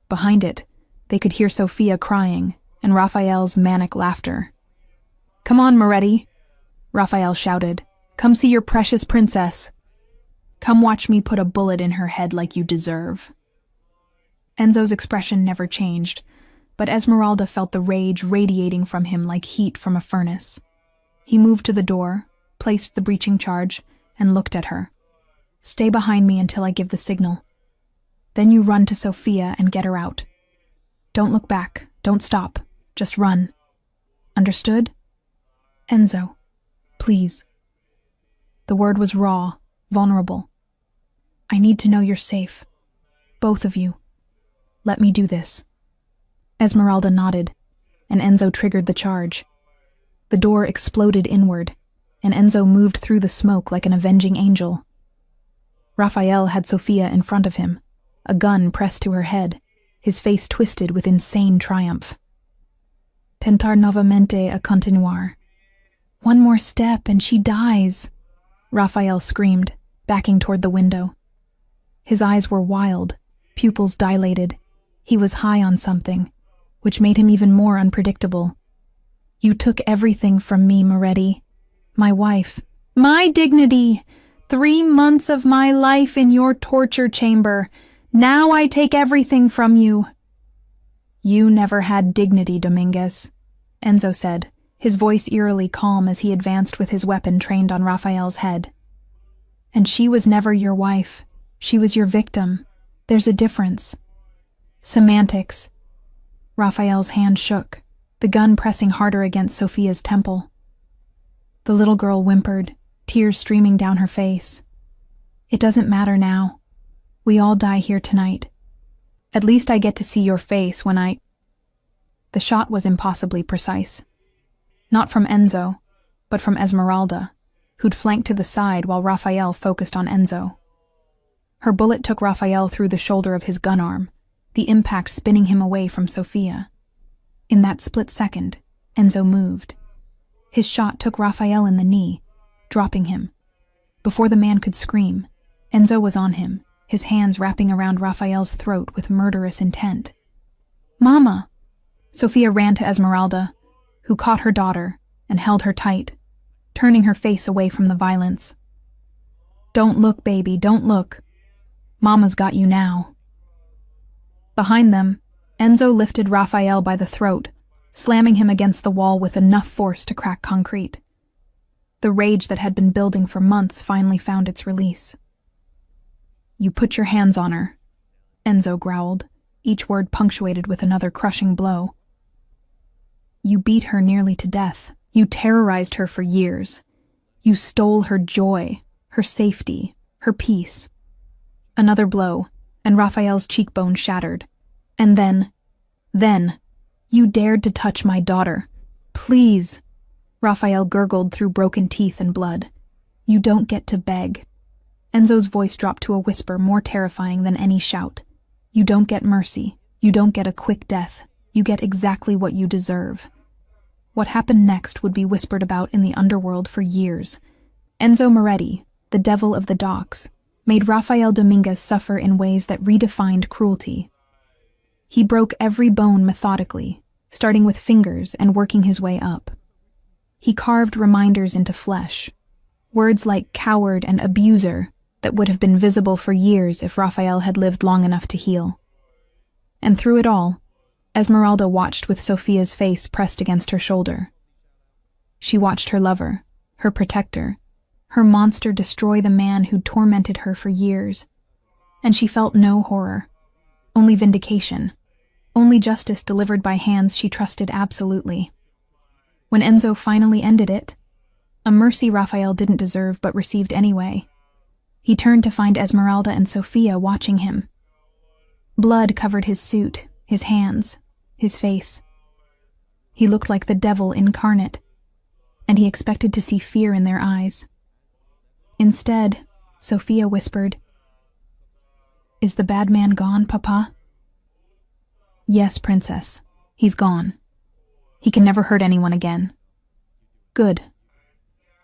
Speaker 1: Behind it, they could hear Sophia crying and Raphael's manic laughter. Come on, Moretti, Raphael shouted. Come see your precious princess. Come watch me put a bullet in her head like you deserve. Enzo's expression never changed, but Esmeralda felt the rage radiating from him like heat from a furnace. He moved to the door, placed the breaching charge, and looked at her. Stay behind me until I give the signal. Then you run to Sophia and get her out. Don't look back, don't stop, just run. Understood? Enzo, please. The word was raw, vulnerable. I need to know you're safe. Both of you. Let me do this. Esmeralda nodded, and Enzo triggered the charge. The door exploded inward, and Enzo moved through the smoke like an avenging angel. Raphael had Sophia in front of him, a gun pressed to her head, his face twisted with insane triumph. Tentar novamente a continuar. One more step and she dies, Raphael screamed, backing toward the window. His eyes were wild, pupils dilated. He was high on something, which made him even more unpredictable. You took everything from me, Moretti. My wife. My dignity. 3 months of my life in your torture chamber. Now I take everything from you. You never had dignity, Dominguez, Enzo said, his voice eerily calm as he advanced with his weapon trained on Raphael's head. "And she was never your wife. She was your victim. There's a difference." "Semantics." Raphael's hand shook, the gun pressing harder against Sophia's temple. The little girl whimpered, tears streaming down her face. "It doesn't matter now. We all die here tonight. At least I get to see your face when I—" The shot was impossibly precise. Not from Enzo, but from Esmeralda, who'd flanked to the side while Raphael focused on Enzo. Her bullet took Raphael through the shoulder of his gun arm, the impact spinning him away from Sophia. In that split second, Enzo moved. His shot took Raphael in the knee, dropping him. Before the man could scream, Enzo was on him, his hands wrapping around Raphael's throat with murderous intent. "Mama!" Sophia ran to Esmeralda, who caught her daughter and held her tight, turning her face away from the violence. "Don't look, baby, don't look. Mama's got you now." Behind them, Enzo lifted Raphael by the throat, slamming him against the wall with enough force to crack concrete. The rage that had been building for months finally found its release. "You put your hands on her," Enzo growled, each word punctuated with another crushing blow. "You beat her nearly to death. You terrorized her for years. You stole her joy, her safety, her peace." Another blow, and Raphael's cheekbone shattered. "And then, you dared to touch my daughter. Please." Raphael gurgled through broken teeth and blood. "You don't get to beg." Enzo's voice dropped to a whisper more terrifying than any shout. "You don't get mercy. You don't get a quick death. You get exactly what you deserve." What happened next would be whispered about in the underworld for years. Enzo Moretti, the devil of the docks, made Rafael Dominguez suffer in ways that redefined cruelty. He broke every bone methodically, starting with fingers and working his way up. He carved reminders into flesh, words like coward and abuser that would have been visible for years if Rafael had lived long enough to heal. And through it all, Esmeralda watched with Sophia's face pressed against her shoulder. She watched her lover, her protector, her monster destroy the man who'd tormented her for years. And she felt no horror, only vindication, only justice delivered by hands she trusted absolutely. When Enzo finally ended it, a mercy Rafael didn't deserve but received anyway, he turned to find Esmeralda and Sophia watching him. Blood covered his suit, his hands, his face. He looked like the devil incarnate, and he expected to see fear in their eyes. Instead, Sophia whispered, "Is the bad man gone, Papa?" "Yes, Princess. He's gone. He can never hurt anyone again." "Good."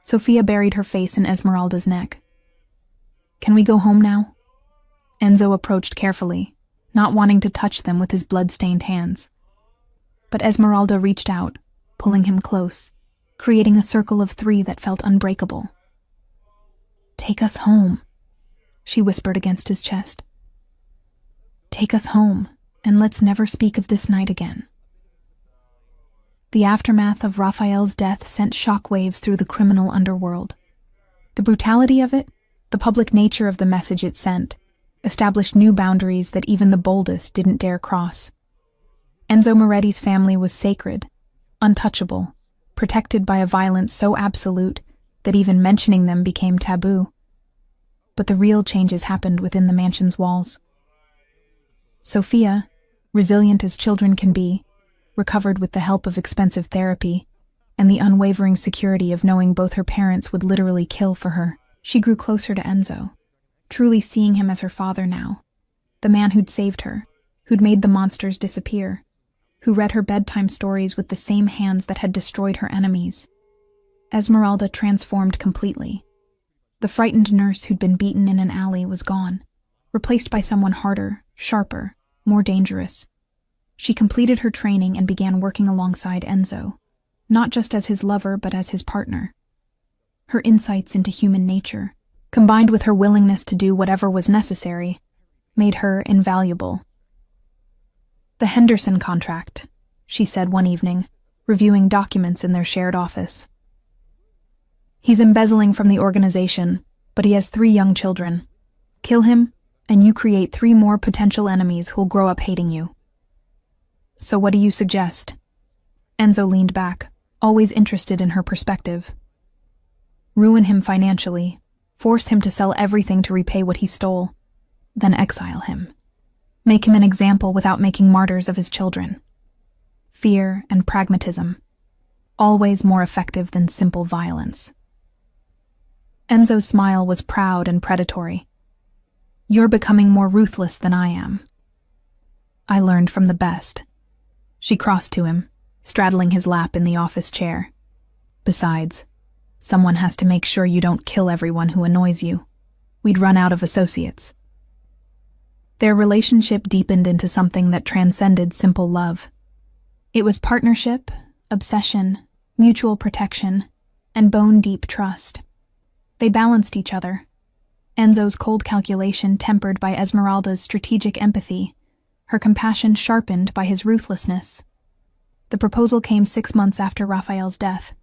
Speaker 1: Sophia buried her face in Esmeralda's neck. "Can we go home now?" Enzo approached carefully, not wanting to touch them with his blood-stained hands. But Esmeralda reached out, pulling him close, creating a circle of three that felt unbreakable. "Take us home," she whispered against his chest. "Take us home, and let's never speak of this night again." The aftermath of Raphael's death sent shockwaves through the criminal underworld. The brutality of it, the public nature of the message it sent, established new boundaries that even the boldest didn't dare cross. Enzo Moretti's family was sacred, untouchable, protected by a violence so absolute that even mentioning them became taboo. But the real changes happened within the mansion's walls. Sophia, resilient as children can be, recovered with the help of expensive therapy and the unwavering security of knowing both her parents would literally kill for her. She grew closer to Enzo, truly seeing him as her father now, the man who'd saved her, who'd made the monsters disappear, who read her bedtime stories with the same hands that had destroyed her enemies. Esmeralda transformed completely. The frightened nurse who'd been beaten in an alley was gone, replaced by someone harder, sharper, more dangerous. She completed her training and began working alongside Enzo, not just as his lover but as his partner. Her insights into human nature, combined with her willingness to do whatever was necessary, made her invaluable. "The Henderson contract," she said one evening, reviewing documents in their shared office. He's embezzling from the organization, but he has 3 young children. Kill him, and you create 3 more potential enemies who'll grow up hating you. So what do you suggest? Enzo leaned back, always interested in her perspective. Ruin him financially, force him to sell everything to repay what he stole, then exile him. Make him an example without making martyrs of his children. Fear and pragmatism, always more effective than simple violence. Enzo's smile was proud and predatory. You're becoming more ruthless than I am. I learned from the best. She crossed to him, straddling his lap in the office chair. Besides, someone has to make sure you don't kill everyone who annoys you. We'd run out of associates. Their relationship deepened into something that transcended simple love. It was partnership, obsession, mutual protection, and bone-deep trust. They balanced each other. Enzo's cold calculation tempered by Esmeralda's strategic empathy, her compassion sharpened by his ruthlessness. The proposal came 6 months after Raphael's death,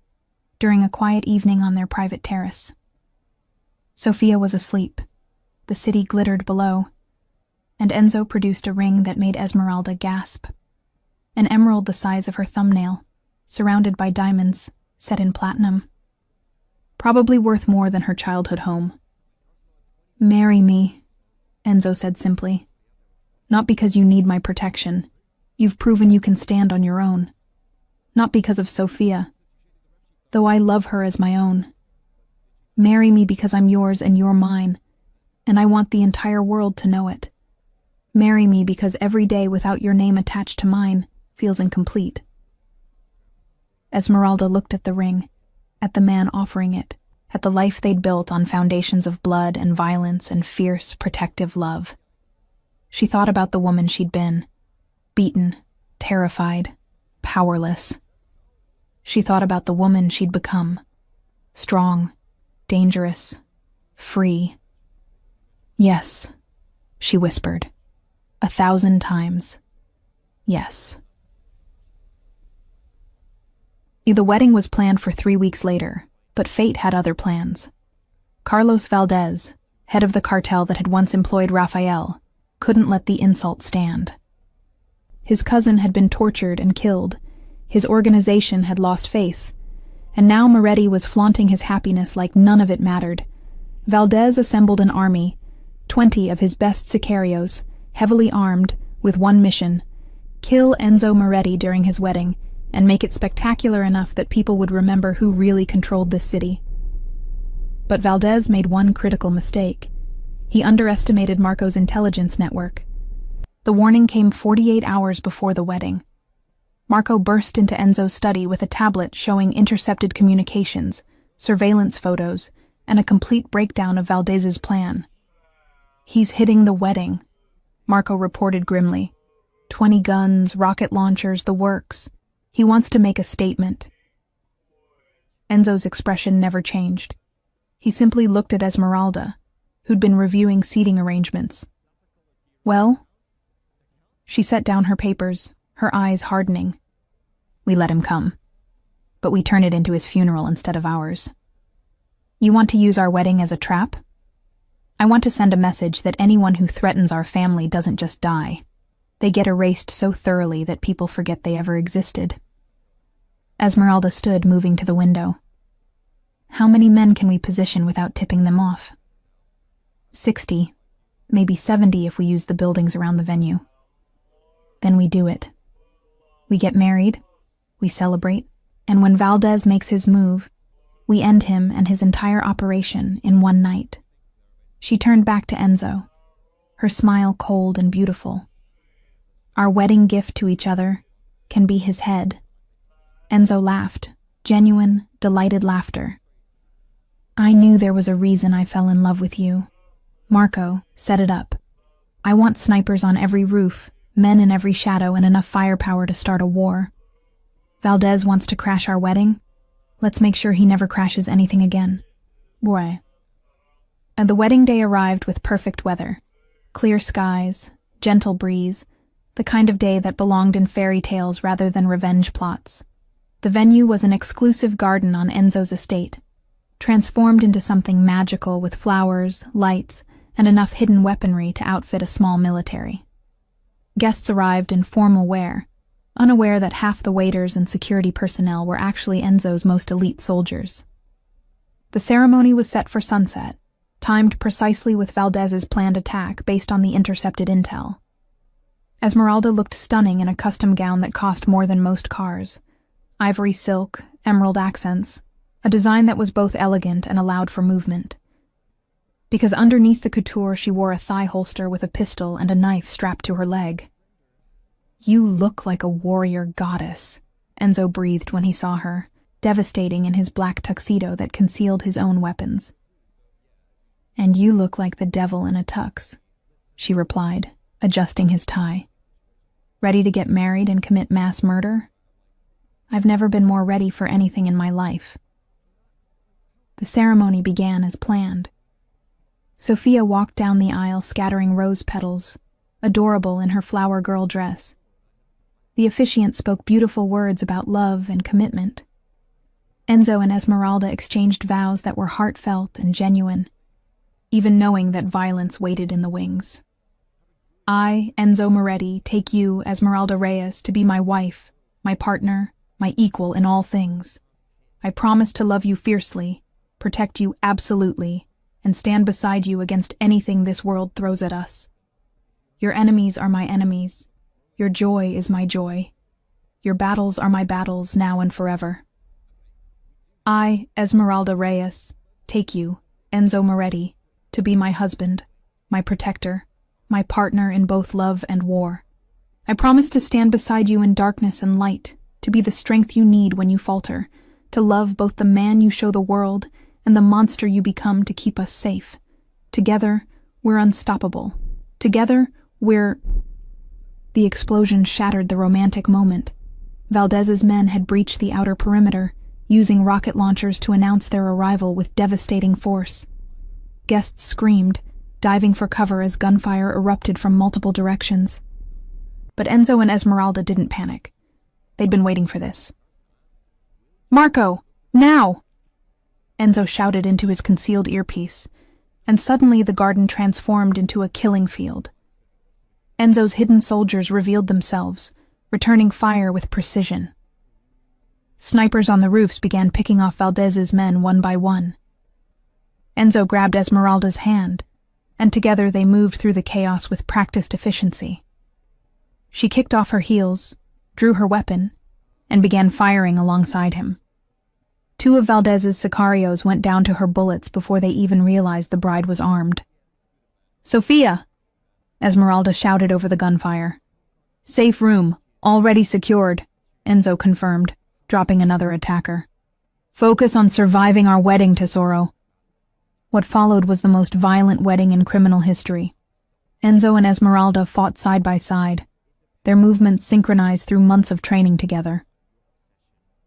Speaker 1: during a quiet evening on their private terrace. Sophia was asleep. The city glittered below, and Enzo produced a ring that made Esmeralda gasp. An emerald the size of her thumbnail, surrounded by diamonds, set in platinum. Probably worth more than her childhood home. Marry me, Enzo said simply. Not because you need my protection. You've proven you can stand on your own. Not because of Sophia, though I love her as my own. Marry me because I'm yours and you're mine, and I want the entire world to know it. Marry me because every day without your name attached to mine feels incomplete. Esmeralda looked at the ring, at the man offering it, at the life they'd built on foundations of blood and violence and fierce, protective love. She thought about the woman she'd been, beaten, terrified, powerless. She thought about the woman she'd become, strong, dangerous, free. Yes, she whispered, 1,000 times. Yes. The wedding was planned for 3 weeks later, but fate had other plans. Carlos Valdez, head of the cartel that had once employed Raphael, couldn't let the insult stand. His cousin had been tortured and killed, his organization had lost face, and now Moretti was flaunting his happiness like none of it mattered. Valdez assembled an army, 20 of his best sicarios, heavily armed, with one mission: kill Enzo Moretti during his wedding, and make it spectacular enough that people would remember who really controlled this city. But Valdez made one critical mistake. He underestimated Marco's intelligence network. The warning came 48 hours before the wedding. Marco burst into Enzo's study with a tablet showing intercepted communications, surveillance photos, and a complete breakdown of Valdez's plan. He's hitting the wedding, Marco reported grimly. 20 guns, rocket launchers, the works. He wants to make a statement. Enzo's expression never changed. He simply looked at Esmeralda, who'd been reviewing seating arrangements. Well? She set down her papers, her eyes hardening. We let him come, but we turn it into his funeral instead of ours. You want to use our wedding as a trap? I want to send a message that anyone who threatens our family doesn't just die. They get erased so thoroughly that people forget they ever existed. Esmeralda stood, moving to the window. How many men can we position without tipping them off? 60, maybe 70 if we use the buildings around the venue. Then we do it. We get married, we celebrate, and when Valdez makes his move, we end him and his entire operation in one night. She turned back to Enzo, her smile cold and beautiful. Our wedding gift to each other can be his head. Enzo laughed, genuine, delighted laughter. I knew there was a reason I fell in love with you. Marco, set it up. I want snipers on every roof, men in every shadow, and enough firepower to start a war. Valdez wants to crash our wedding. Let's make sure he never crashes anything again. Boy. And the wedding day arrived with perfect weather. Clear skies, gentle breeze, the kind of day that belonged in fairy tales rather than revenge plots. The venue was an exclusive garden on Enzo's estate, transformed into something magical with flowers, lights, and enough hidden weaponry to outfit a small military. Guests arrived in formal wear, unaware that half the waiters and security personnel were actually Enzo's most elite soldiers. The ceremony was set for sunset, timed precisely with Valdez's planned attack based on the intercepted intel. Esmeralda looked stunning in a custom gown that cost more than most cars. Ivory silk, emerald accents, a design that was both elegant and allowed for movement. Because underneath the couture she wore a thigh holster with a pistol and a knife strapped to her leg. "You look like a warrior goddess," Enzo breathed when he saw her, devastating in his black tuxedo that concealed his own weapons. "And you look like the devil in a tux," she replied, adjusting his tie. "Ready to get married and commit mass murder? I've never been more ready for anything in my life." The ceremony began as planned. Sophia walked down the aisle scattering rose petals, adorable in her flower girl dress. The officiant spoke beautiful words about love and commitment. Enzo and Esmeralda exchanged vows that were heartfelt and genuine, even knowing that violence waited in the wings. "I, Enzo Moretti, take you, Esmeralda Reyes, to be my wife, my partner, my equal in all things. I promise to love you fiercely, protect you absolutely, and stand beside you against anything this world throws at us. Your enemies are my enemies. Your joy is my joy. Your battles are my battles now and forever. I, Esmeralda Reyes, take you, Enzo Moretti, to be my husband, my protector, my partner in both love and war. I promise to stand beside you in darkness and light, to be the strength you need when you falter, to love both the man you show the world and the monster you become to keep us safe. Together, we're unstoppable. Together, we're—" The explosion shattered the romantic moment. Valdez's men had breached the outer perimeter, using rocket launchers to announce their arrival with devastating force. Guests screamed, diving for cover as gunfire erupted from multiple directions. But Enzo and Esmeralda didn't panic. They'd been waiting for this. "Marco, now!" Enzo shouted into his concealed earpiece, and suddenly the garden transformed into a killing field. Enzo's hidden soldiers revealed themselves, returning fire with precision. Snipers on the roofs began picking off Valdez's men one by one. Enzo grabbed Esmeralda's hand, and together they moved through the chaos with practiced efficiency. She kicked off her heels, drew her weapon, and began firing alongside him. Two of Valdez's sicarios went down to her bullets before they even realized the bride was armed. "Sophia!" Esmeralda shouted over the gunfire. "Safe room, already secured," Enzo confirmed, dropping another attacker. "Focus on surviving our wedding, Tesoro." What followed was the most violent wedding in criminal history. Enzo and Esmeralda fought side by side, their movements synchronized through months of training together.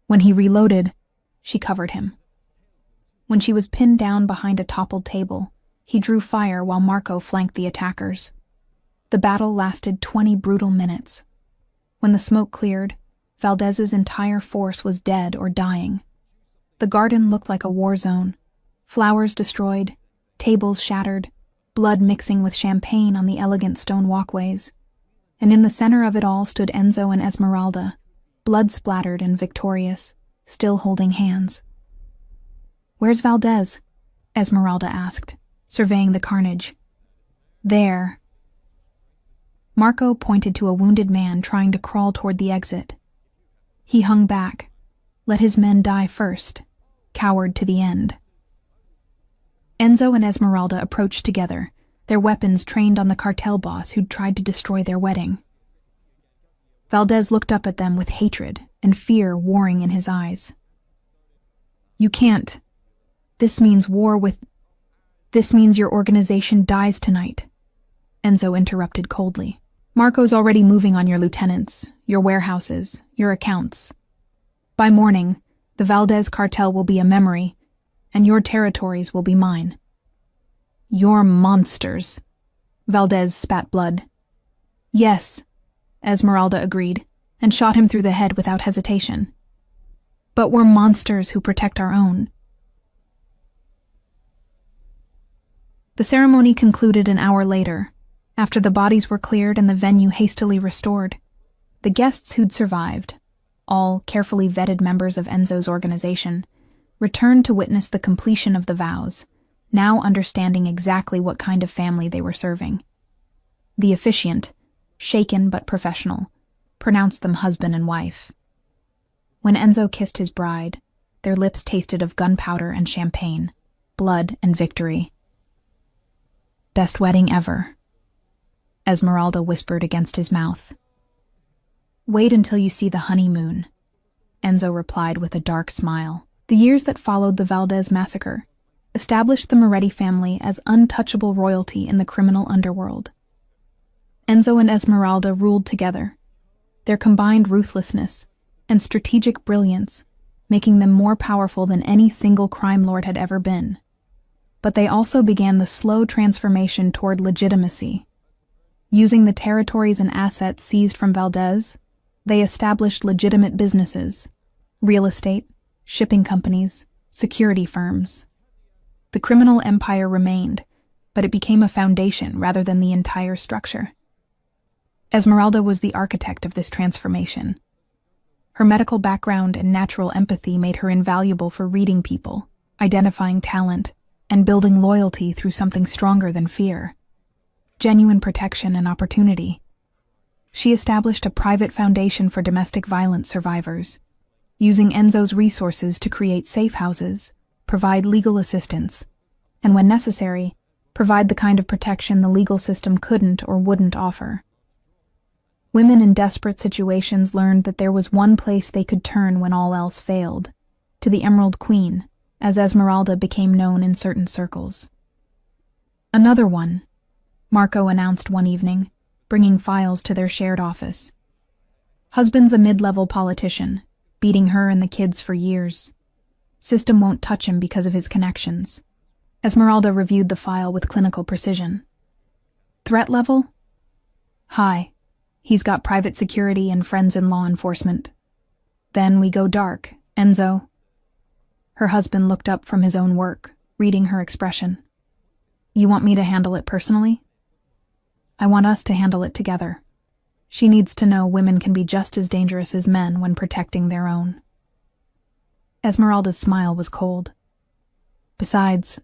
Speaker 1: When he reloaded, she covered him. When she was pinned down behind a toppled table, he drew fire while Marco flanked the attackers. The battle lasted 20 brutal minutes. When the smoke cleared, Valdez's entire force was dead or dying. The garden looked like a war zone. Flowers destroyed, tables shattered, blood mixing with champagne on the elegant stone walkways. And in the center of it all stood Enzo and Esmeralda, blood-splattered and victorious, still holding hands. "Where's Valdez?" Esmeralda asked, surveying the carnage. "There." Marco pointed to a wounded man trying to crawl toward the exit. He hung back, let his men die first, cowered to the end. Enzo and Esmeralda approached together, their weapons trained on the cartel boss who'd tried to destroy their wedding. Valdez looked up at them with hatred and fear warring in his eyes. "You can't. This means war with... This means your organization dies tonight," Enzo interrupted coldly. "Marco's already moving on your lieutenants, your warehouses, your accounts. By morning, the Valdez cartel will be a memory, and your territories will be mine." "You're monsters," Valdez spat blood. "Yes," Esmeralda agreed, and shot him through the head without hesitation. But we're monsters who protect our own. The ceremony concluded an hour later, after the bodies were cleared and the venue hastily restored. The guests who'd survived, all carefully vetted members of Enzo's organization, returned to witness the completion of the vows, now understanding exactly what kind of family they were serving. The officiant, shaken but professional, pronounced them husband and wife. When Enzo kissed his bride, their lips tasted of gunpowder and champagne, blood and victory. "Best wedding ever," Esmeralda whispered against his mouth. "Wait until you see the honeymoon," Enzo replied with a dark smile. The years that followed the Valdez massacre established the Moretti family as untouchable royalty in the criminal underworld. Enzo and Esmeralda ruled together, their combined ruthlessness and strategic brilliance making them more powerful than any single crime lord had ever been. But they also began the slow transformation toward legitimacy. Using the territories and assets seized from Valdez, they established legitimate businesses, real estate, shipping companies, security firms. The criminal empire remained, but it became a foundation rather than the entire structure. Esmeralda was the architect of this transformation. Her medical background and natural empathy made her invaluable for reading people, identifying talent, and building loyalty through something stronger than fear. Genuine protection and opportunity. She established a private foundation for domestic violence survivors, using Enzo's resources to create safe houses, provide legal assistance, and when necessary, provide the kind of protection the legal system couldn't or wouldn't offer. Women in desperate situations learned that there was one place they could turn when all else failed, to the Emerald Queen, as Esmeralda became known in certain circles. "Another one," Marco announced one evening, bringing files to their shared office. "Husband's a mid-level politician, beating her and the kids for years. System won't touch him because of his connections." Esmeralda reviewed the file with clinical precision. "Threat level? High. He's got private security and friends in law enforcement. Then we go dark, Enzo." Her husband looked up from his own work, reading her expression. "You want me to handle it personally?" "I want us to handle it together. She needs to know women can be just as dangerous as men when protecting their own." Esmeralda's smile was cold. "Besides,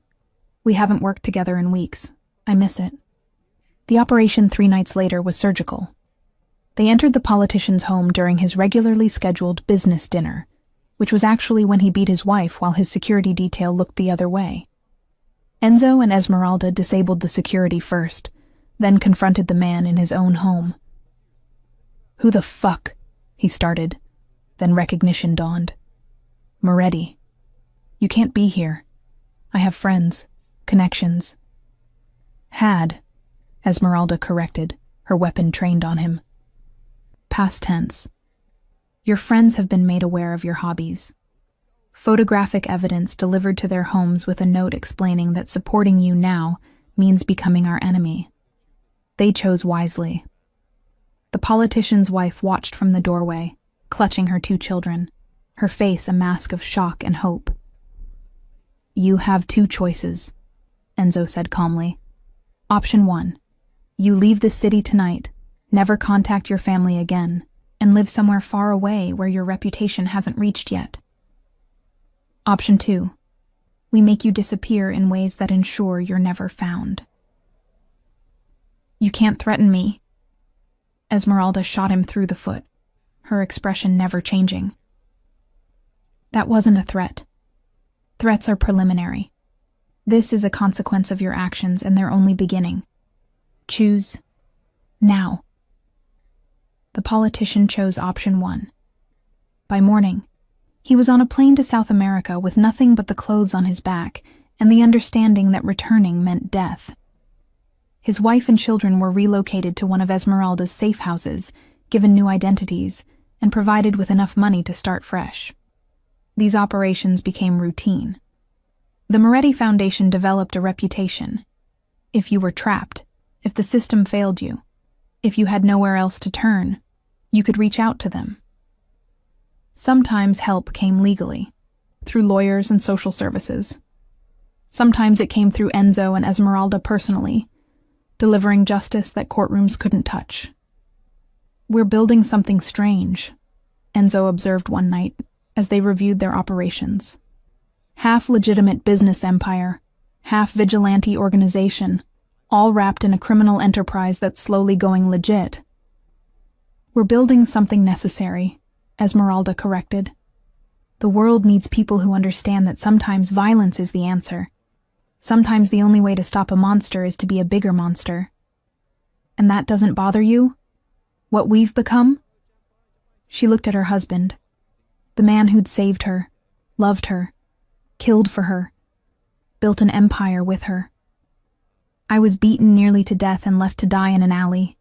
Speaker 1: we haven't worked together in weeks. I miss it." The operation 3 nights later was surgical. They entered the politician's home during his regularly scheduled business dinner, which was actually when he beat his wife while his security detail looked the other way. Enzo and Esmeralda disabled the security first, then confronted the man in his own home. "Who the fuck?" he started, then recognition dawned. "Moretti. You can't be here. I have friends, connections." "Had," Esmeralda corrected, her weapon trained on him. Past tense. "Your friends have been made aware of your hobbies. Photographic evidence delivered to their homes with a note explaining that supporting you now means becoming our enemy. They chose wisely." The politician's wife watched from the doorway, clutching her 2 children, her face a mask of shock and hope. "You have 2 choices," Enzo said calmly. "Option 1. You leave this city tonight, never contact your family again, and live somewhere far away where your reputation hasn't reached yet. Option 2. We make you disappear in ways that ensure you're never found." "You can't threaten me." Esmeralda shot him through the foot, her expression never changing. "That wasn't a threat. Threats are preliminary. This is a consequence of your actions, and they're only beginning. Choose now." The politician chose option 1. By morning, he was on a plane to South America with nothing but the clothes on his back and the understanding that returning meant death. His wife and children were relocated to one of Esmeralda's safe houses, given new identities, and provided with enough money to start fresh. These operations became routine. The Moretti Foundation developed a reputation. If you were trapped, if the system failed you, if you had nowhere else to turn, you could reach out to them. Sometimes help came legally, through lawyers and social services. Sometimes it came through Enzo and Esmeralda personally, delivering justice that courtrooms couldn't touch. "We're building something strange," Enzo observed one night as they reviewed their operations. "Half legitimate business empire, half vigilante organization, all wrapped in a criminal enterprise that's slowly going legit." "We're building something necessary," Esmeralda corrected. "The world needs people who understand that sometimes violence is the answer. Sometimes the only way to stop a monster is to be a bigger monster." "And that doesn't bother you? What we've become?" She looked at her husband, the man who'd saved her, loved her, killed for her, built an empire with her. "I was beaten nearly to death and left to die in an alley.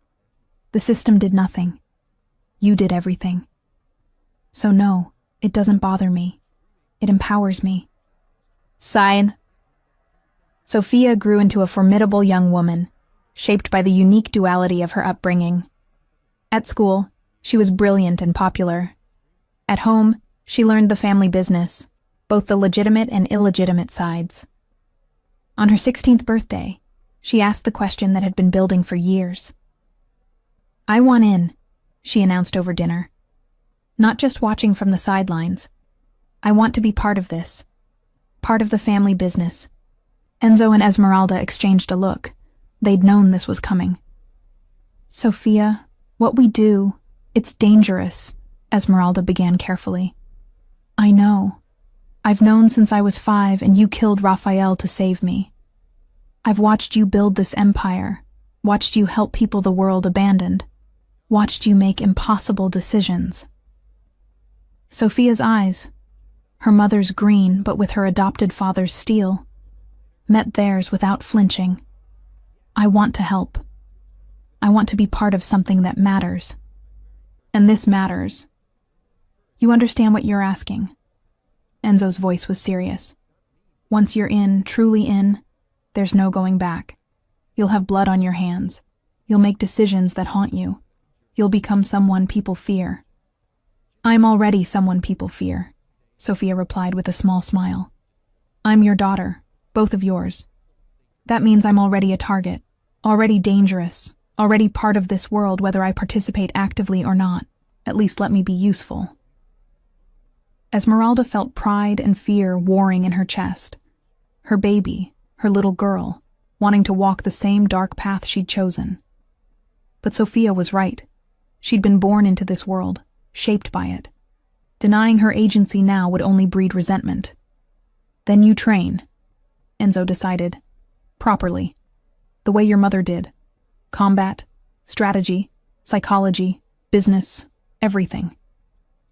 Speaker 1: The system did nothing. You did everything. So no, it doesn't bother me. It empowers me." Sign. Sophia grew into a formidable young woman, shaped by the unique duality of her upbringing. At school, she was brilliant and popular. At home, she learned the family business, both the legitimate and illegitimate sides. On her 16th birthday, she asked the question that had been building for years. "I want in," she announced over dinner. "Not just watching from the sidelines. I want to be part of this, part of the family business." Enzo and Esmeralda exchanged a look. They'd known this was coming. "Sophia, what we do, it's dangerous," Esmeralda began carefully. "I know. I've known since I was 5 and you killed Raphael to save me. I've watched you build this empire, watched you help people the world abandoned, watched you make impossible decisions." Sophia's eyes, her mother's green but with her adopted father's steel, met theirs without flinching. "I want to help. I want to be part of something that matters. And this matters. You understand what you're asking?" Enzo's voice was serious. "Once you're in, truly in, there's no going back. You'll have blood on your hands. You'll make decisions that haunt you. You'll become someone people fear." "I'm already someone people fear," Sophia replied with a small smile. "I'm your daughter, both of yours. That means I'm already a target, already dangerous, already part of this world whether I participate actively or not. At least let me be useful." Esmeralda felt pride and fear warring in her chest. Her baby, her little girl, wanting to walk the same dark path she'd chosen. But Sophia was right. She'd been born into this world, shaped by it. Denying her agency now would only breed resentment. "Then you train," Enzo decided. "Properly. The way your mother did. Combat, strategy, psychology, business, everything.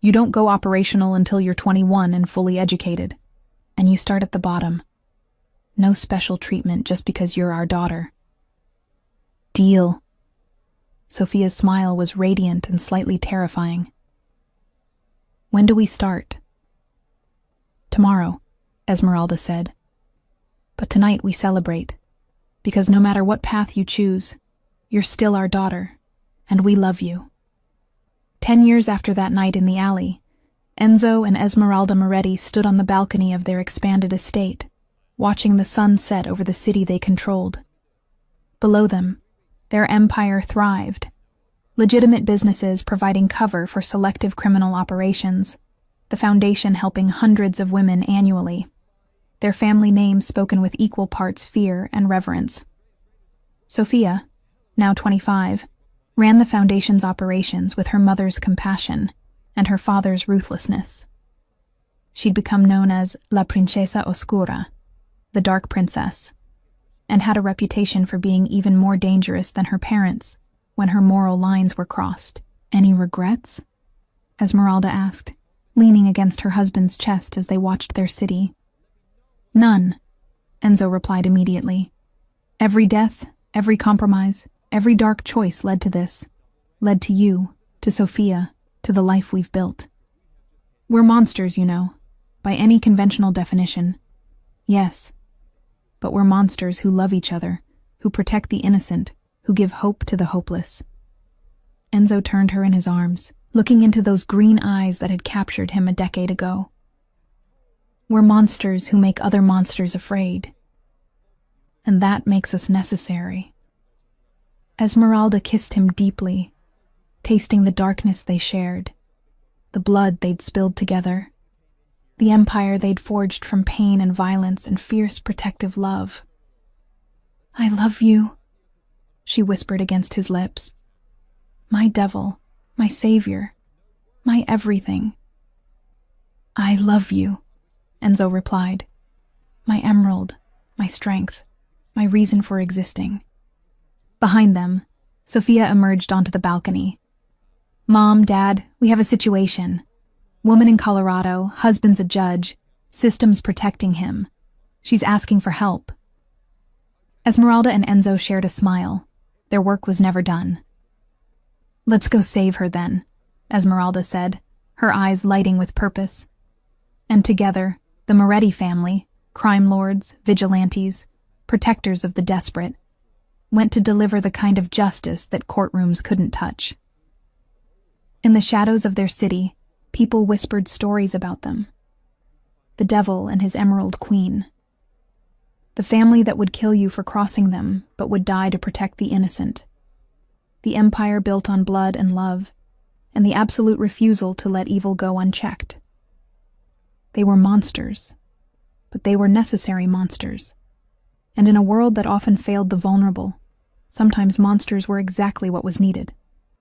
Speaker 1: You don't go operational until you're 21 and fully educated. And you start at the bottom. No special treatment just because you're our daughter." "Deal." Sophia's smile was radiant and slightly terrifying. "When do we start?" "Tomorrow," Esmeralda said. "But tonight we celebrate, because no matter what path you choose, you're still our daughter, and we love you." 10 years after that night in the alley, Enzo and Esmeralda Moretti stood on the balcony of their expanded estate, watching the sun set over the city they controlled. Below them, their empire thrived, legitimate businesses providing cover for selective criminal operations, the foundation helping hundreds of women annually, their family names spoken with equal parts fear and reverence. Sophia, now 25, ran the foundation's operations with her mother's compassion and her father's ruthlessness. She'd become known as La Princesa Oscura, the Dark Princess, and had a reputation for being even more dangerous than her parents when her moral lines were crossed. "Any regrets?" Esmeralda asked, leaning against her husband's chest as they watched their city. "None," Enzo replied immediately. "Every death, every compromise, every dark choice led to this, led to you, to Sophia, to the life we've built. We're monsters, you know, by any conventional definition. Yes, but we're monsters who love each other, who protect the innocent, who give hope to the hopeless." Enzo turned her in his arms, looking into those green eyes that had captured him a decade ago. We're monsters who make other monsters afraid. And that makes us necessary. Esmeralda kissed him deeply, tasting the darkness they shared, the blood they'd spilled together, the empire they'd forged from pain and violence and fierce protective love. "I love you," she whispered against his lips. "My devil, my savior, my everything." "I love you," Enzo replied. "My emerald, my strength, my reason for existing." Behind them, Sophia emerged onto the balcony. "Mom, Dad, we have a situation. Woman in Colorado, husband's a judge, systems protecting him. She's asking for help." Esmeralda and Enzo shared a smile. Their work was never done. "Let's go save her then," Esmeralda said, her eyes lighting with purpose. And together, the Moretti family, crime lords, vigilantes, protectors of the desperate, went to deliver the kind of justice that courtrooms couldn't touch. In the shadows of their city, people whispered stories about them. The devil and his emerald queen. The family that would kill you for crossing them, but would die to protect the innocent. The empire built on blood and love, and the absolute refusal to let evil go unchecked. They were monsters, but they were necessary monsters. And in a world that often failed the vulnerable, sometimes monsters were exactly what was needed.